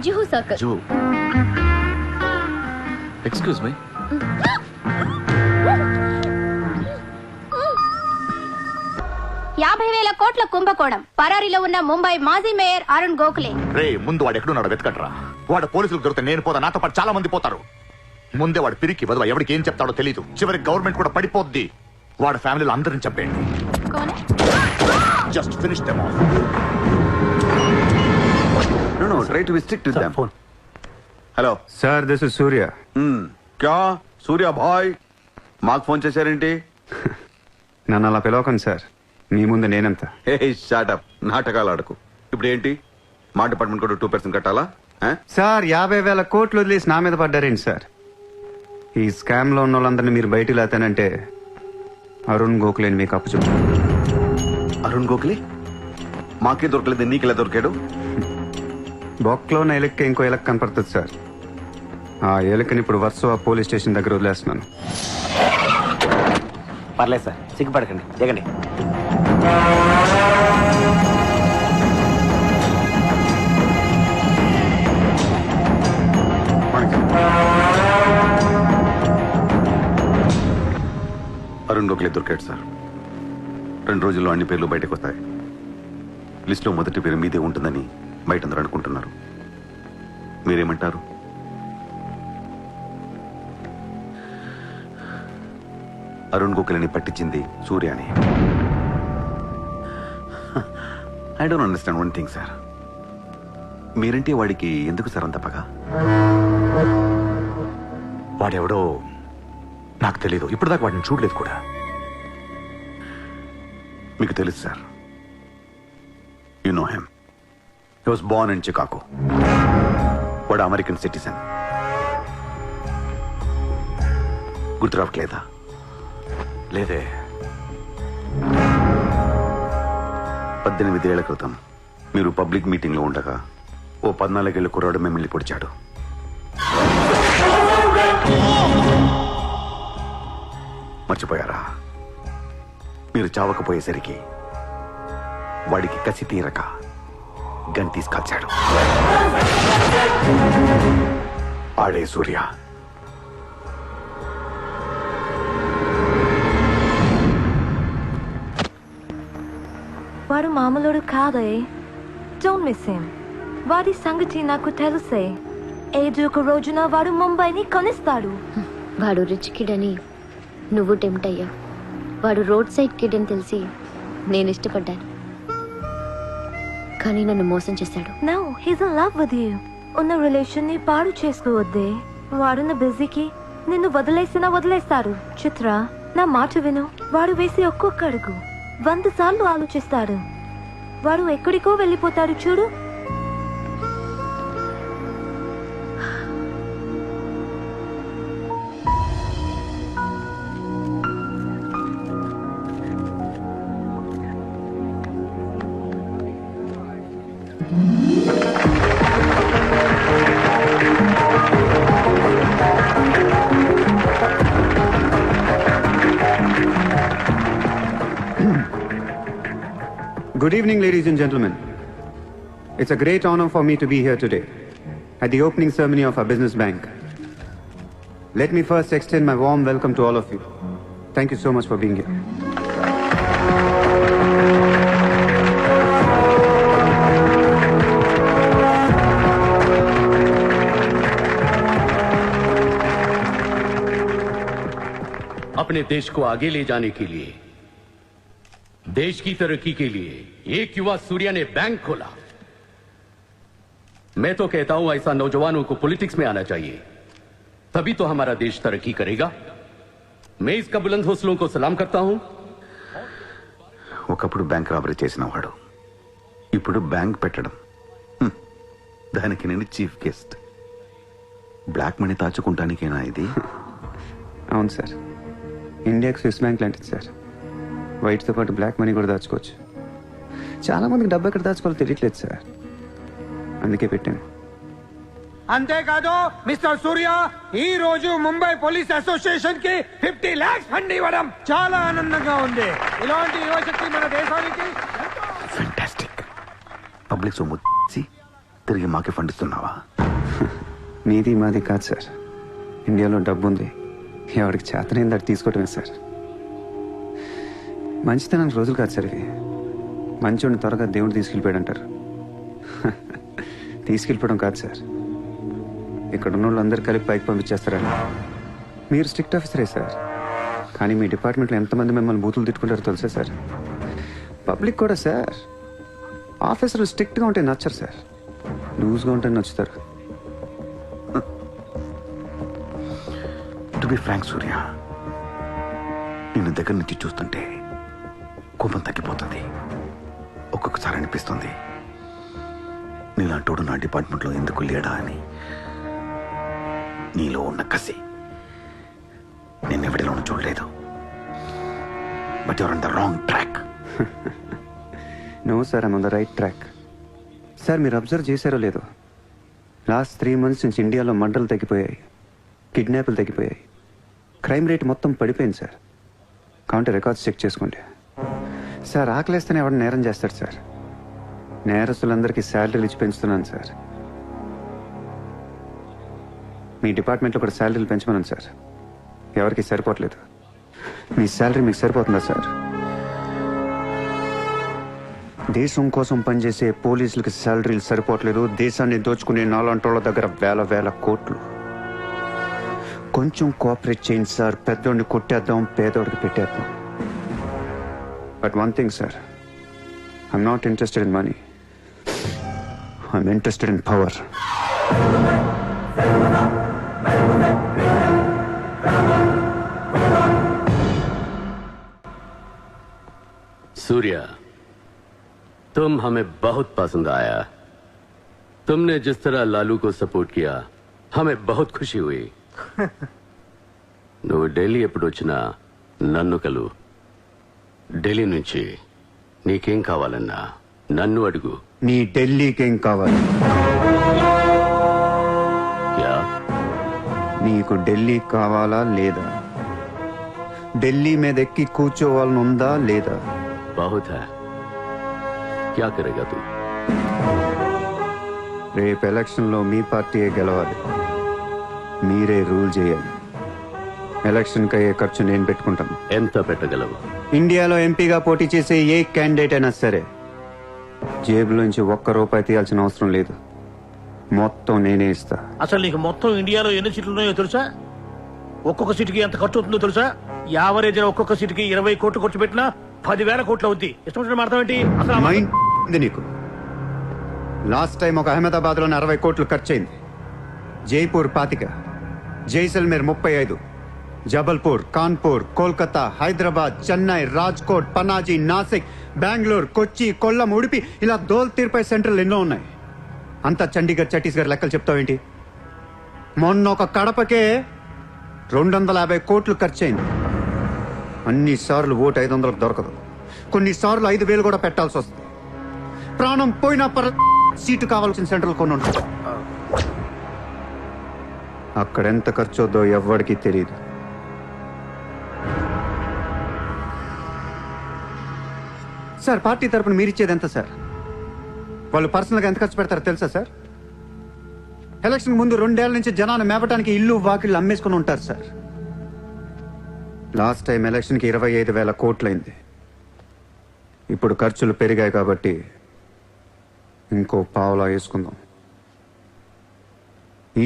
Juhu circle. Juhu. Excuse me. $50,000 కోట్ల కుంభకోణం. పరారీలో ఉన్న ముంబై మాజీ మేయర్ అరుణ్ గోఖలే. రే, ముందు వాడు ఎక్కడున్నాడో వెతకట్రా. వాడు పోలీసులకు దొరికితే నేను పోతా, నాతో పాటు చాలా మంది పోతారు. ముందే వాడు పిరికి వదవ, ఎవరికి ఏం చెప్తాడో తెలీదు. చివరికి గవర్నమెంట్ కూడా పడిపోద్ది. వాడు ఫ్యామిలీలో అందరిని చంపేయండి. Just finish them of. No, try to be strict with them. Phone. Hello. Sir, this is Surya. क्या సూర్య భాయ్ మాకు ఫోన్ చేశారేంటి? నన్ను అలా పిలవకండి సార్, మీ ముందు నేనంత. హే షాటప్, నాటకాలు ఆడకు. ఇప్పుడు ఏంటి, మా డిపార్ట్మెంట్ కూడా 2% కట్టాలా? సార్, 50,000 కోట్లు వదిలేసి నా మీద పడ్డారేంటి సార్? ఈ స్కామ్ లో ఉన్న వాళ్ళందరినీ మీరు బయటికి లేతానంటే అరుణ్ గోఖలేని మీకు అప్పు చెప్పు. అరుణ్ గోఖలే మాకే దొరకలేదు, నీకెలా దొరికాడు? బొక్కలో ఉన్న ఎలక్కి ఇంకో ఎలక్ కనపడుతుంది సార్. ఆ ఎలకని ఇప్పుడు వర్సో పోలీస్ స్టేషన్ దగ్గర వదిలేస్తున్నాను. పర్లేదు సార్, సిగ్గుపడకండి, దిగండి. అరుణ్ గోఖలే దొరికాడు సార్. 2 రోజుల్లో అన్ని పేర్లు బయటకు వస్తాయి. లిస్టులో మొదటి పేరు మీదే ఉంటుందని బయట అందరూ అనుకుంటున్నారు. మీరేమంటారు? అరుణ్ గోఖలేని పట్టించింది సూర్యాని. I don't understand one thing sir. మీరంటే వాడికి ఎందుకు సార్ అంత పగ? వాడెవడో నాకు తెలీదు, ఇప్పటిదాకా వాడిని చూడలేదు కూడా. మీకు తెలుసు sir. You know him. He was Born in Chicago. వాడు అమెరికన్ సిటిజన్. గుర్తు రావట్లేదా? లేదే. 18 ఏళ్ల క్రితం మీరు పబ్లిక్ మీటింగ్ లో ఉండగా ఓ 14 ఏళ్ల కుర్రాడు మిమ్మల్ని పొడిచాడు. మర్చిపోయారా? మీరు చావకపోయేసరికి వాడికి కసి తీరక గన్ తీసుకొచ్చాడు. ఆడే సూర్య. వాడు మామూలుడు కాదే. Don't miss him. వాడి సంగతి నాకు తెలుసే. ఏదో ఒక రోజున వాడు ముంబైని కొనిస్తాడు. వాడు రిచ్ కిడ్ అని నువ్వు టెంప్ట్ అయ్యావు. వాడు రోడ్ సైడ్ కిడ్ అని తెలిసి నేను ఇష్టపడ్డాను, కానీ నన్ను మోసం చేశాడు. No, he's in love with you. ఉన్న రిలేషన్ ని పాడు చేసుకోవద్దే. వాడున్న బిజీకి నిన్ను వదిలేస్తాడు. చిత్ర, నా మాట విను. వాడు వేసి ఒక్కొక్క అడుగు 100 సార్లు ఆలోచిస్తాడు. వాడు ఎక్కడికో వెళ్ళిపోతాడు చూడు. Good evening, ladies and gentlemen. It's a great honor for me to be here today at the opening ceremony of our business bank. Let me first extend my warm welcome to all of you. Thank you so much for being here. अपने देश को आगे ले जाने के लिए, देश की तरक्की के लिए एक युवा सूर्या ने बैंक खोला। मैं तो कहता हूं ऐसा नौजवानों को पॉलिटिक्स में आना चाहिए, तभी तो हमारा देश तरक्की करेगा। मैं इसका बुलंद हौसलों को सलाम करता हूं। ఒకప్పుడు బ్యాంక్ రాబరీ చేసిన వాడు ఇప్పుడు బ్యాంక్ పెట్టడం, దానికి నేను చీఫ్ గెస్ట్. బ్లాక్ మనీ దాచుకుంటానికేనా ఇది? అవును సార్, ఇండియాకి స్విస్ బ్యాంక్ లాంటిది సార్. వైట్తో పాటు బ్లాక్ మనీ కూడా దాచుకోవచ్చు. చాలా మందికి డబ్బు ఎక్కడ దాచుకోవాలో తెలియట్లేదు సార్, అందుకే పెట్టాను. అంతేకాదు మిస్టర్ సూర్య, ఈ రోజు ముంబై పోలీస్ అసోసియేషన్ కి 50 lakhs ఫండ్ ఇవ్వడం చాలా ఆనందంగా ఉంది. ఇలాంటి యువశక్తి మన దేశానికి ఫెంటాస్టిక్. పబ్లిక్ సొమ్ము తిరిగి మాకే ఫండ్ ఇస్తున్నావా? మీది మాది కాదు సార్, ఇండియాలో డబ్బు ఉంది, ఎవరికి చేతనైంది అది తీసుకోవటమే సార్. మంచితనానికి రోజులు కాదు సార్ ఇవి. మంచోడిని త్వరగా దేవుడు తీసుకెళ్ళిపోయాడు అంటారు. తీసుకెళ్ళిపోవడం కాదు సార్, ఇక్కడ ఉన్న వాళ్ళందరూ కలిపి పైకి పంపించేస్తారని. మీరు స్ట్రిక్ట్ ఆఫీసరే సార్, కానీ మీ డిపార్ట్మెంట్లో ఎంతమంది మిమ్మల్ని బూతులు తిట్టుకుంటారో తెలుసా సార్? పబ్లిక్ కూడా సార్, ఆఫీసర్లు స్ట్రిక్ట్గా ఉంటే నచ్చరు సార్, లూజ్గా ఉంటే నచ్చుతారు. టు బి ఫ్రాంక్ సూర్య, నిన్ను దగ్గర నుంచి చూస్తుంటే కోపం తగ్గిపోతుంది. ఒక్కొక్కసారి అనిపిస్తుంది నీలాంటోడు నా డిపార్ట్మెంట్లో ఎందుకు లేడా అని. నీలో ఉన్న కసి నిన్నెవడిలోనూ చూడలేదు. But your on the wrong track. No sir, I'm on the right track. Sir మీరు అబ్జర్వ్ చేశారో లేదో, లాస్ట్ 3 months నుంచి ఇండియాలో మర్డర్లు తగ్గిపోయాయి, కిడ్నాప్లు తగ్గిపోయాయి, క్రైమ్ రేట్ మొత్తం పడిపోయింది సార్. కావుంటే రికార్డ్స్ చెక్ చేసుకోండి సార్. ఆకలేస్తేనే ఎవరు నేరం చేస్తాడు సార్? నేరస్తులందరికీ శాలరీలు ఇచ్చి పెంచుతున్నాను సార్. మీ డిపార్ట్మెంట్లో కూడా శాలరీలు పెంచమన్నాను సార్, ఎవరికి సరిపోవట్లేదు. మీ శాలరీ మీకు సరిపోతుందా సార్? దేశం కోసం పనిచేసే పోలీసులకి శాలరీలు సరిపోవట్లేదు, దేశాన్ని దోచుకునే నాలాంటోళ్ళ దగ్గర వేల కోట్లు. కొంచెం కోఆపరేట్ చేయండి సార్, పెద్దోడిని కొట్టేద్దాం, పేదోడికి పెట్టేద్దాం. But one thing sir, I'm not interested in money, I'm interested in power. Surya, तुम हमें बहुत पसंद आया। तुमने जिस तरह लालू को सपोर्ट किया, हमें बहुत खुशी हुई। నువ్వు ఢిల్లీ ఎప్పుడు వచ్చినా నన్ను కలు. ఢిల్లీ నుంచి నీకేం కావాలన్నా నన్ను అడుగు. నీ ఢిల్లీకేం కావాలి? నీకు ఢిల్లీ కావాలా లేదా? ఢిల్లీ మీద ఎక్కి కూర్చోవాలని ఉందా లేదా? बहुत है, क्या करेगा तू? రేపు ఎలక్షన్లో మీ పార్టీయే గెలవాలి, మీరే రూల్ చేయాలి. ఎలక్షన్కి అయ్యే ఖర్చు నేను పెట్టుకుంటాను. ఎంత పెట్టగలవు? ఇండియాలో ఎంపీగా పోటీ చేసే ఏ క్యాండిడేట్ అయినా సరే జేబులోంచి ₹1 తీయాల్సిన అవసరం లేదు, మొత్తం నేనే ఇస్తా. అసలు నీకు మొత్తం ఇండియాలో ఎన్ని సీట్లు ఉన్నాయో తెలుసా? ఒక్కొక్క సీటుకి ఎంత ఖర్చు అవుతుందో తెలుసా? యావరేజ్ ఒక్కొక్క సీటుకి 20 కోట్లు ఖర్చు పెట్టినా 10,000 కోట్లు అవుద్ది. ఇష్టం వచ్చిన అర్థం ఏంటి అసలు? మైండ్ ఉంది నీకు? లాస్ట్ టైం ఒక అహ్మదాబాద్లోనే 60 కోట్లు ఖర్చు అయింది, జైపూర్ 25, జైసల్మేర్ 35, జబల్పూర్, కాన్పూర్, కోల్కతా, హైదరాబాద్, చెన్నై, రాజ్కోట్, పనాజీ, నాసిక్, బెంగళూరు, కొచ్చి, కొల్లం, ఉడిపి ఇలా దోల్ తీర్పై సెంటర్లు ఎన్నో ఉన్నాయి. అంతా చండీగఢ్, ఛత్తీస్గఢ్ లెక్కలు చెప్తావేంటి? మొన్న ఒక కడపకే 250 కోట్లు ఖర్చయింది. అన్నిసార్లు ఓటు 500 దొరకదు. కొన్నిసార్లు 5,000 కూడా పెట్టాల్సి వస్తుంది. ప్రాణం పోయినా సీటు కావాల్సిన సెంటర్లు కొన్ని ఉంటాయి. అక్కడెంత ఖర్చు అవుద్దో ఎవ్వడికి తెలియదు. సార్, పార్టీ తరపున మీరిచ్చేది ఎంత సార్? వాళ్ళు పర్సనల్గా ఎంత ఖర్చు పెడతారో తెలుసా సార్? ఎలక్షన్ ముందు 2 ఏళ్ల నుంచి జనాన్ని మేపటానికి ఇల్లు వాకిళ్ళు అమ్మేసుకుని ఉంటారు సార్. లాస్ట్ టైం ఎలక్షన్కి 25,000 కోట్లయింది. ఇప్పుడు ఖర్చులు పెరిగాయి కాబట్టి ఇంకో పావులా వేసుకుందాం.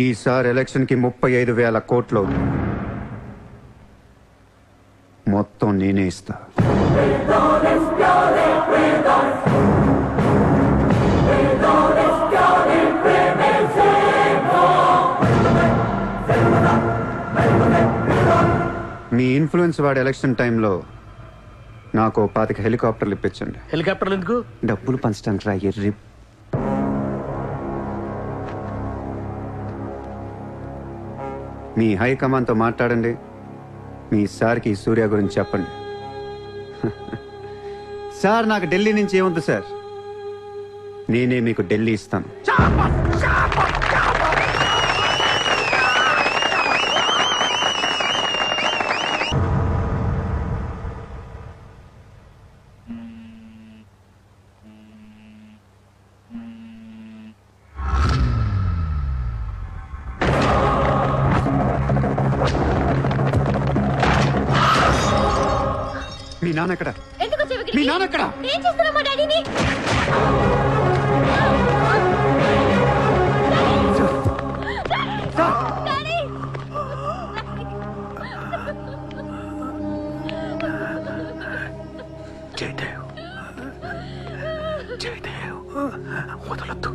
ఈసారి ఎలక్షన్కి 35,000 కోట్లు అవుతుంది. మొత్తం నేనే ఇస్తా. మీ ఇన్ఫ్లుయెన్స్ వాడే ఎలక్షన్ టైంలో నాకు 25 హెలికాప్టర్లు ఇప్పించండి. హెలికాప్టర్లు ఎందుకు? డబ్బులు పంచడానికి రా ఎర్రి. మీ హైకమాండ్తో మాట్లాడండి. మీ సార్కి సూర్య గురించి చెప్పండి. సార్, నాకు ఢిల్లీ నుంచి ఏముంది సార్? నేనే మీకు ఢిల్లీ ఇస్తాను. మీ నాన్న ఎక్కడ? మీ నాన్న ఎక్కడ? ఏం చేస్తున్నావు మా డాడీని? జయదేవ్, జయదేవ్, వదలొద్దు.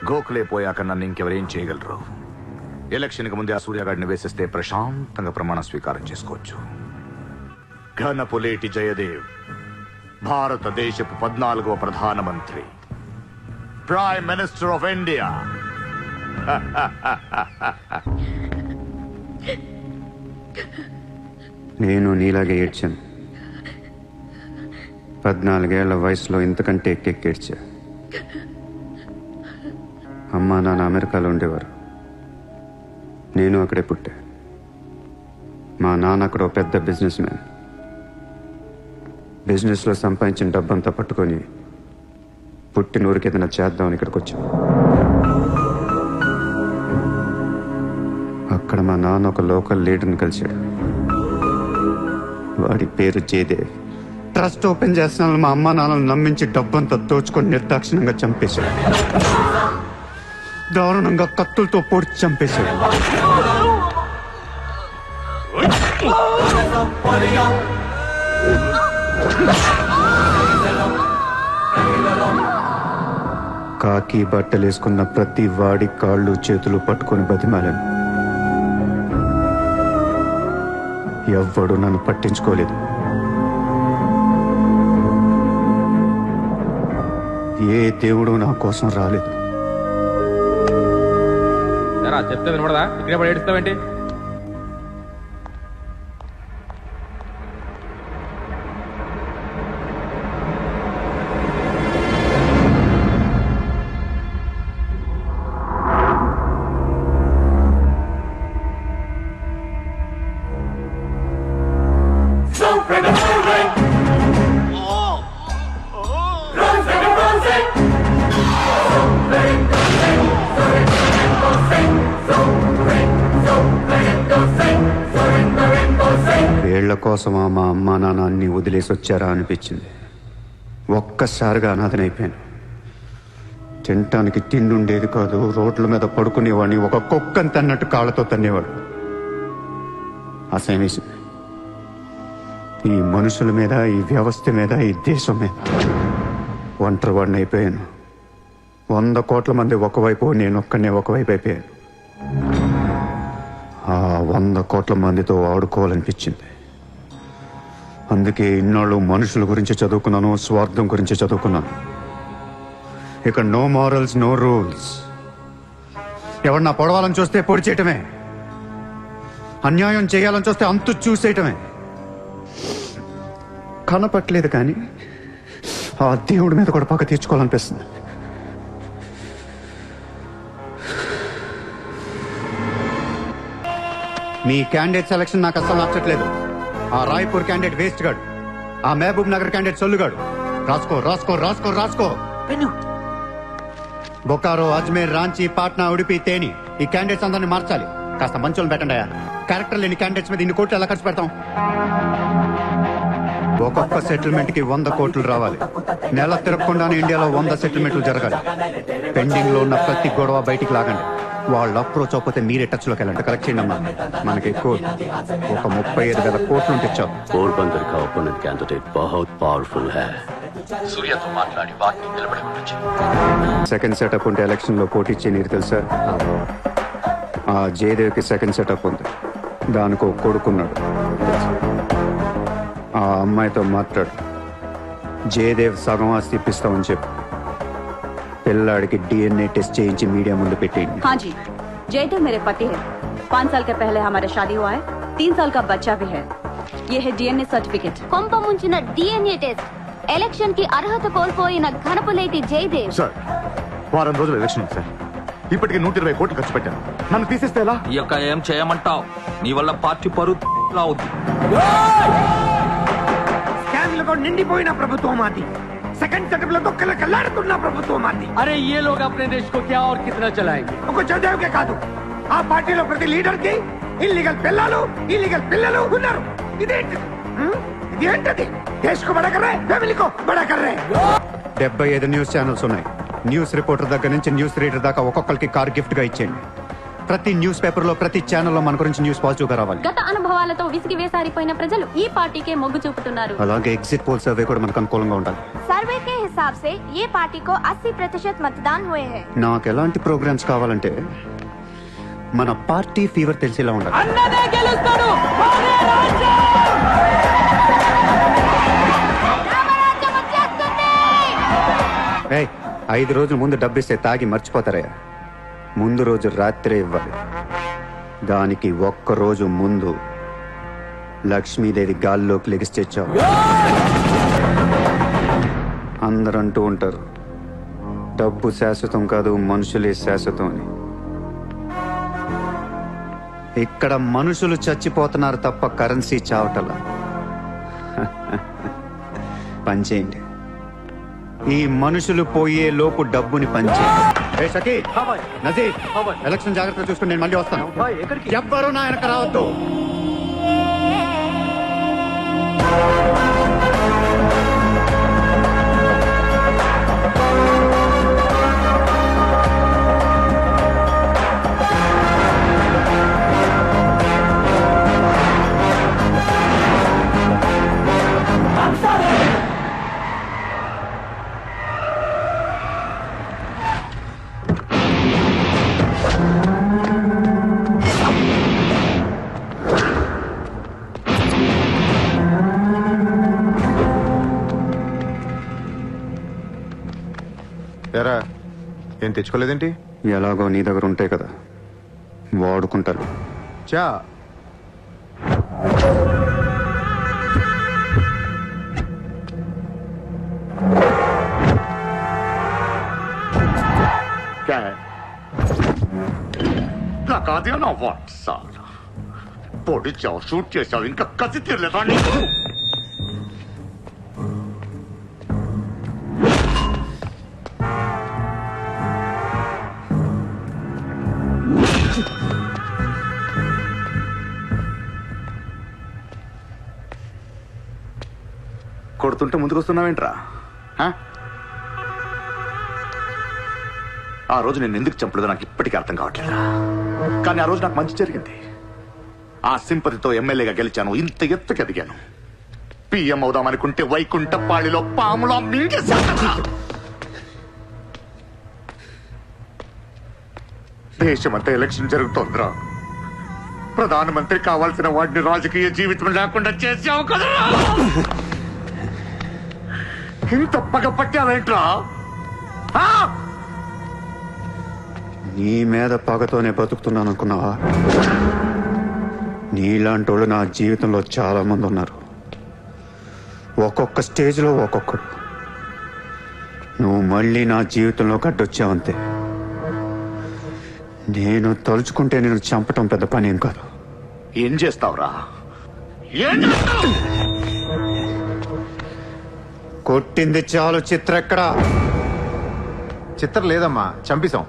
గోఖలే పోయాక నన్ను ఇంకెవరేం చేయగలరు? ఎలక్షన్కి ముందే ఆ సూర్యగాడిని వేసేస్తే ప్రశాంతంగా ప్రమాణ స్వీకారం చేసుకోవచ్చు. ఘనపులేటి జయదేవ్ భారతదేశపు 14వ ప్రధానమంత్రి, ప్రైమ్ మినిస్టర్ ఆఫ్ ఇండియా. నేను నీలాగే ఏడ్చాను. 14 ఏళ్ల వయసులో ఇంతకంటే ఎక్కెక్కేడ్చా. అమ్మా నాన్న అమెరికాలో ఉండేవారు. నేను అక్కడే పుట్టా. మా నాన్న అక్కడ ఒక పెద్ద బిజినెస్ మ్యాన్. బిజినెస్లో సంపాదించిన డబ్బంతా పట్టుకొని పుట్టిన ఊరికి ఏదైనా చేద్దామని ఇక్కడికి వచ్చాం. అక్కడ మా నాన్న ఒక లోకల్ లీడర్ని కలిశాడు. వాడి పేరు జయదేవ్. ట్రస్ట్ ఓపెన్ చేస్తున్నాను మా అమ్మా నాన్నలు నమ్మించి డబ్బంతా దోచుకొని నిర్దాక్షిణ్యంగా చంపేశాడు. దారుణంగా కత్తులతో పొడిచి చంపేశాడు. కాకి బట్టలేసుకున్న ప్రతి వాడి కాళ్ళు చేతులు పట్టుకొని బతిమాలను. ఎవ్వడు నన్ను పట్టించుకోలేదు. ఏ దేవుడు నా కోసం రాలేదు. చెప్తే వినపడదా? ఇక్కడే పడి ఏడుస్తావేంటి? వీళ్ల కోసమా మా అమ్మా నాన్న అన్ని వదిలేసి వచ్చారా అనిపించింది. ఒక్కసారిగా అనాథనైపోయాను. తినటానికి తిండి ఉండేది కాదు. రోడ్ల మీద పడుకునేవాడిని. ఒక కుక్కని తన్నట్టు కాళ్ళతో తన్నేవాడు. అసహ్యం వేసింది. ఈ మనుషుల మీద, ఈ వ్యవస్థ మీద, ఈ దేశం మీద ఒంటరి వాడిని అయిపోయాను. 100 కోట్ల మంది ఒకవైపు, నేను ఒక్కనే ఒకవైపు అయిపోయాను. ఆ 100 కోట్ల మందితో ఆడుకోవాలనిపించింది. అందుకే ఇన్నాళ్ళు మనుషుల గురించి చదువుకున్నాను, స్వార్థం గురించి చదువుకున్నాను. ఇక నో మారల్స్, నో రూల్స్. ఎవరన్నా పొడవాలని చూస్తే పొడి చేయటమే, అన్యాయం చేయాలని చూస్తే అంతు చూసేయటమే. కనపట్లేదు కానీ ఆ దేవుడి మీద కూడా పక్క తీర్చుకోవాలనిపిస్తుంది. మీ క్యాండిడేట్ సెలక్షన్ నాకు అసలు నచ్చట్లేదు. ఆ రాయ్పూర్ క్యాండిడేట్ వేస్ట్ గాడు, ఆ మహబూబ్ నగర్ క్యాండిడేట్ సొల్లుగాడు. రాసుకో రాసుకో రాసుకో రాసుకో. బొకారో, అజ్మేర్, రాంచీ, పాట్నా, ఉడిపి, తేని ఈ క్యాండిడేట్స్ అందరినీ మార్చాలి. కాస్త మంచోళ్ళు పెట్టండి. క్యారెక్టర్ లేని క్యాండిడేట్స్ మీద 2 కోట్లు ఎలా ఖర్చు పెడతాం? ఒక్కొక్క సెటిల్మెంట్ కి 100 కోట్లు రావాలి. నెల తిరగకుండానే ఇండియాలో 100 సెటిల్మెంట్లు జరగాలి. పెండింగ్ లో ఉన్న ప్రతి గొడవ బయటికి లాగండి. వాళ్ళు అప్రోచ్ అవ్వకపోతే మీరే టచ్ లోకి వెళ్ళండి. కరెక్ట్ చేయండి అమ్మా. మనకి ఎక్కువ ఒక 35,000 కోట్లు ఉంటే చాలు. పోర్బందర్ का ओपोनेंट कैंडिडेट बहुत पावरफुल है. సూర్యతో మాట్లాడి వాటిని నిలబడి ఉండొచ్చు. సెకండ్ సెటప్ ఉంటే ఎలక్షన్ లో పోటీ చేయనీరు తెలుసా? ఆ జయదేవ్కి సెకండ్ సెటప్ ఉంది. దానికి ఒక కొడుకున్నాడు. ఆ అమ్మాయితో మాట్లాడు. జయదేవ్ సగం ఆస్తి ఇప్పిస్తామని చెప్పు. పిల్లాడికి DNA టెస్ట్ చేయించి మీడియా ముందు పెట్టేయండి. हाँ जी, जयदेव मेरे पति है. 5 साल के पहले हमारा शादी हुआ है. 3 साल का बच्चा भी है. ये है DNA सर्टिफिकेट. కొంప ముంచిన DNA టెస్ట్. ఎలక్షన్ కి అర్హత కోల్పోయిన ఘనపులేటి జయదేవ్. సార్, వారం రోజులు ఎలక్షన్ ఉంది సార్. ఇప్పటికి 120 కోట్లు ఖర్చు పెట్టాను. నన్ను తీసేస్తే ఎలా? ఈ యొక్క ఏం చేయమంటావు? నీ వల్ల పార్టీ పరువు అవుద్ది. స్కామ్లతో నిండిపోయిన ప్రభుత్వం మాది. సెకండ్ సెటప్ లతో కలకలాడుతున్న ప్రభుత్వం మాది. अरे ये लोग अपने देश को क्या और कितना चलाएंगे? ఒక జయదేవ్కే కాదు, ఆ పార్టీలో ప్రతి లీడర్ కి ఇల్లీగల్ పిల్లలు, ఇల్లీగల్ పిల్లలు ఉన్నారు. ఇదేంటది? దేశ్ కో బడా కర్ రహే, ఫ్యామిలీ కో బడా కర్ రహే. 75 న్యూస్ ఛానల్స్ ఉన్నాయి. న్యూస్ రిపోర్టర్ దగ్గర నుంచి న్యూస్ రీడర్ దాకా ఒక్కొక్కరికి కార్ గిఫ్ట్ గా ఇచ్చేయండి. ప్రతి న్యూస్ పేపర్ లో, ప్రతి ఛానల్లో మన గురించి న్యూస్ పాజిటివ్ గా రావాలి. గత అనుభవాలతో విసిగి వేసారిపోయిన ప్రజలు ఈ పార్టీకే మొగ్గు చూపుతున్నారు. అలాగే ఎగ్జిట్ పోల్ సర్వే కూడా మనకు అనుకూలంగా ఉండాలి. सर्वे के हिसाब से ये पार्टी को 80% मतदान हुए हैं. నాకు ఎలాంటి ప్రోగ్రామ్స్ కావాలంటే మన పార్టీ ఫీవర్ తెలిసేలా ఉండాలి. అన్నదే గెలుస్తాడు. మాదే రాజ్యం. 5 రోజుల ముందు డబ్బిస్తే తాగి మర్చిపోతారయ్యా. ముందు రోజు రాత్రే ఇవ్వాలి. దానికి 1 రోజు ముందు లక్ష్మీదేవి గాల్లోకి లెగిస్తేచ్చావు. అందరూ అంటూ ఉంటారు డబ్బు శాశ్వతం కాదు, మనుషులే శాశ్వతం అని. ఇక్కడ మనుషులు చచ్చిపోతున్నారు తప్ప కరెన్సీ చావటలా. పనిచేయండి. ఈ మనుషులు పోయే లోపు డబ్బుని పంచేయండి. నజీర్, ఎలక్షన్ జాగ్రత్తగా చూసుకుని నేను మళ్ళీ వస్తాను. ఎవ్వరూ నా వెనక రావద్దు. ఎరా, ఏం తెచ్చుకోలేదేంటి? ఎలాగో నీ దగ్గర ఉంటాయి కదా, వాడుకుంటాను. చా నాకు అదే నా వాట్ సార్. పొడిచావు, షూట్ చేసావు, ఇంకా కసి తీరలేదా నీకు? కొడుతుంటే ముందుకు వస్తున్నావేంట్రా? ఆ రోజు నేను ఎందుకు చంపలేదో నాకు ఇప్పటికీ అర్థం కావట్లేదు. కానీ ఆ రోజు నాకు మంచి జరిగింది. ఆ సింపతితో ఎమ్మెల్యేగా గెలిచాను, ఇంత ఎత్తుకి ఎదిగాను. పిఎం అవుదామనుకుంటే వైకుంఠ పాళిలో పాములా మింగేశారా? దేశమంతా ఎలక్షన్ జరుగుతోందిరా. ప్రధానమంత్రి కావాల్సిన వాడిని రాజకీయ జీవితం లేకుండా చేసావు కదా. ఇంత పగ పట్టావేంట్రా? నీ మీద పగతోనే బతుకుతున్నాను అనుకున్నావా? నీలాంటి వాళ్ళు నా జీవితంలో చాలా మంది ఉన్నారు. ఒక్కొక్క స్టేజ్లో ఒక్కొక్కడు. నువ్వు మళ్ళీ నా జీవితంలో గడ్డొచ్చావంతే. నేను తలుచుకుంటే నేను చంపటం పెద్ద పని ఏం కాదు. ఏం చేస్తావురా? ఏం చేస్తావు? కొట్టింది చాలు. చిత్ర ఎక్కడా? చిత్ర లేదమ్మా, చంపేశాం.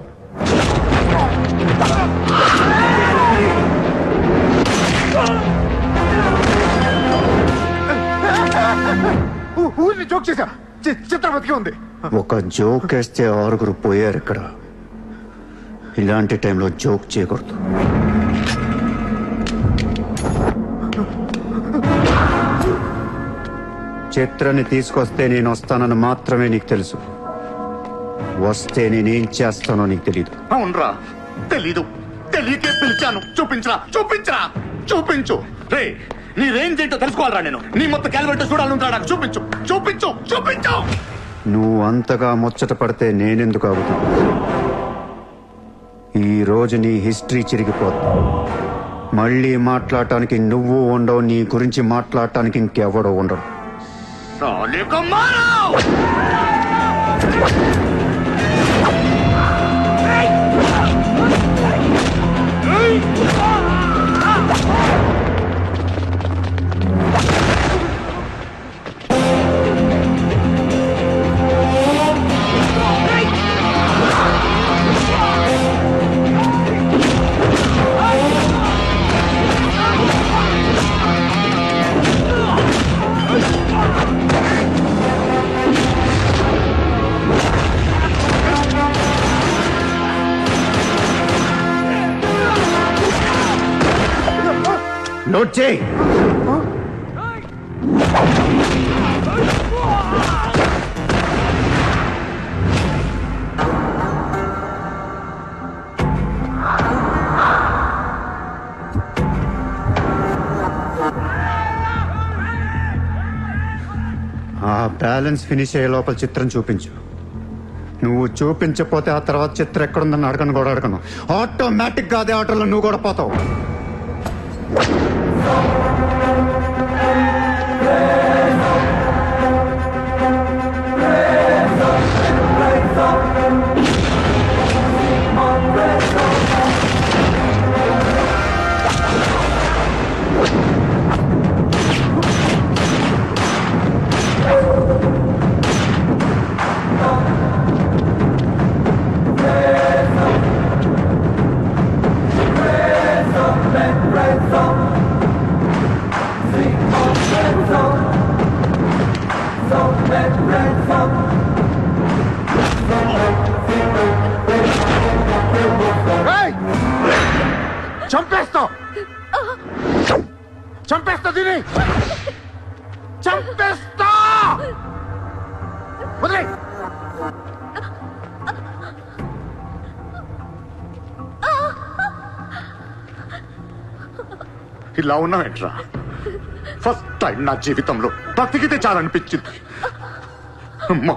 ఊరిని జోక్ చేశా. చిత్ర బతికే ఉంది. ఒక జోక్ వేస్తే 6 పోయారు ఇక్కడ. ఇలాంటి టైంలో జోక్ చేయకూడదు. చిత్రని తీసుకొస్తే నేను వస్తానని మాత్రమే నీకు తెలుసు. వస్తే నేనేం చేస్తానో నీకు తెలీదు. అవునరా, తెలీదు. తెలియకే పిలిచాను. చూపించరా, చూపించరా, చూపించు. రే, నీ రేంజ్ ఏంటో తెలుసుకోవాలరా నేను. నీ మొత్తం క్యాలిబర్ చూడాలంటా. నాకు చూపించు, చూపించు, చూపించు. నువ్వు అంతగా ముచ్చట పడితే నేనెందుకు ఆగుతాను? ఈ రోజు నీ హిస్టరీ చిరిగిపోతుంది. మళ్ళీ మాట్లాడటానికి నువ్వు ఉండవు. నీ గురించి మాట్లాడటానికి ఇంకెవడో ఉండడు. నోట్ చేయి. ఆ బ్యాలెన్స్ ఫినిష్ అయ్యే లోపల చిత్రం చూపించు. నువ్వు చూపించకపోతే ఆ తర్వాత చిత్రం ఎక్కడుందని అడగను కూడా అడగను. ఆటోమేటిక్ గా అదే ఆటోలో నువ్వు కూడా పోతావు. చంపేస్తా, చంపేస్తా, దీని చంపేస్తా. వదిలే. ఇలా ఉన్నావేంట్రా? ఫస్ట్ టైం నా జీవితంలో బ్రతికితే చాలనిపించింది. అమ్మా,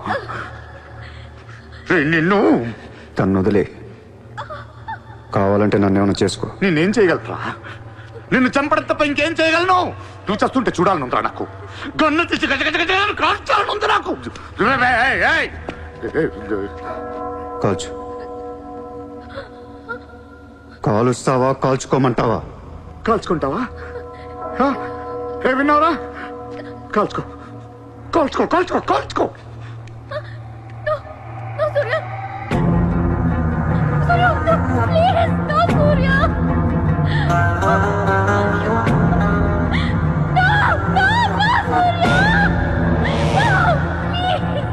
నిన్ను తను వదిలే. కావాలంటే నన్ను ఏమైనా చేసుకో. నేనేం చేయగలరా? నిన్ను చంపడం తప్ప ఇంకేం చేయగలను? నువ్వు చేస్తుంటే చూడాలనుందిరా నాకు. గన్ను తీసి కాల్చాలనుంది నాకు. కాల్చు. కాలుస్తావా కాల్చుకోమంటావా? కాల్చుకుంటావా? ఏ విన్నావురా? కాల్చుకో, కాల్చుకో, కాల్చుకో, కాల్చుకో. Please, no, Surya! No, no, no, Surya! No, please!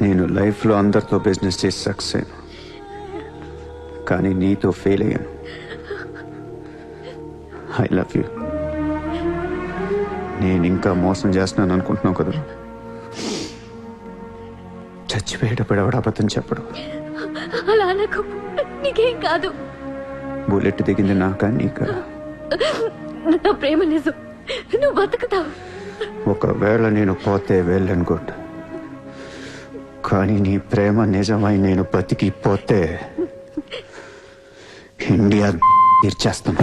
నేను లైఫ్లో అందరితో బిజినెస్ చేసి సక్సెస్ అయ్యాను, కానీ నీతో ఫెయిల్ అయ్యాను. I love you. నేను ఇంకా మోసం చేస్తున్నాను అనుకుంటున్నావు కదా? చచ్చిపోయేటప్పుడు ఎవడు అబద్ధం చెప్పడు. అలా నాకు నీకేం కాదు. బుల్లెట్ దిగింది నాకా నీకా? నా ప్రేమ నిజం, నువ్వు బతుకుతావు. ఒకవేళ నేను పోతే వెళ్ళను గుడ్, కానీ నీ ప్రేమ నిజమై నేను బతికిపోతే ఇండియా తీర్చేస్తాను.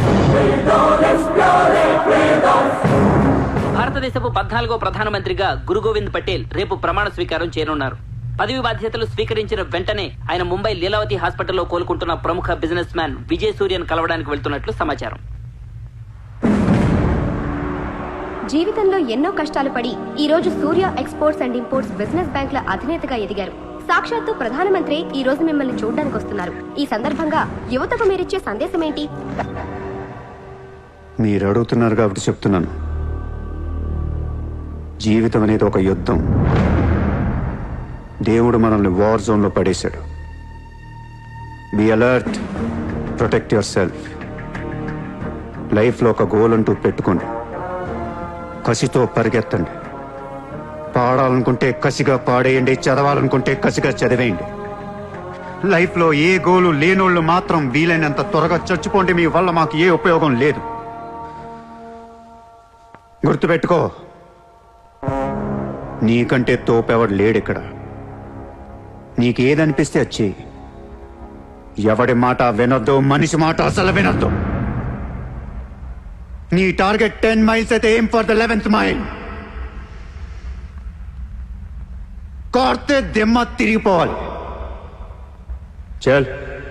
భారతదేశపు 14వ ప్రధానమంత్రిగా గురు గోవింద్ పటేల్ రేపు ప్రమాణ స్వీకారం చేయనున్నారు. పదవి బాధ్యతలు స్వీకరించిన వెంటనే ఆయన ముంబై లీలావతి హాస్పిటల్లో కోలుకుంటున్న ప్రముఖ బిజినెస్ మ్యాన్ విజయ్ సూర్యను కలవడానికి వెళ్తున్నట్లు సమాచారం. జీవితంలో ఎన్నో కష్టాలు పడి ఈ రోజు సూర్య ఎక్స్పోర్ట్స్ అండ్ ఇంపోర్ట్స్ బిజినెస్ బ్యాంకుల అధినేతగా ఎదిగారు. సాక్షాత్తు ప్రధానమంత్రి ఈ రోజు మిమ్మల్ని చూడడానికి వస్తున్నారు. ఈ సందర్భంగా యువతకు మీరిచ్చే సందేశం ఏంటి? మీరు అడుగుతున్నారు కాబట్టి చెప్తున్నాను. జీవితం అనేది ఒక యుద్ధం. దేవుడు మనల్ని వార్ జోన్లో పడేశాడు. Be alert, protect your self. లైఫ్లో ఒక గోల్ అంటూ పెట్టుకోండి, కసితో పరిగెత్తండి. పాడాలనుకుంటే కసిగా పాడేయండి, చదవాలనుకుంటే కసిగా చదివేయండి. లైఫ్లో ఏ గోలు లేనోళ్ళు మాత్రం వీలైనంత త్వరగా చచ్చిపోండి. మీ వల్ల మాకు ఏ ఉపయోగం లేదు. గుర్తుపెట్టుకో, నీకంటే తోపెవడు లేడిక్కడ. నీకేదనిపిస్తే వచ్చి ఎవడి మాట వినొద్దు, మనిషి మాట అసలు వినొద్దు. నీ టార్గెట్ 10 మైల్స్ అయితే aim for the 11th mile. కార్తే దిమ్మ తిరిగిపోవాలి. చల్.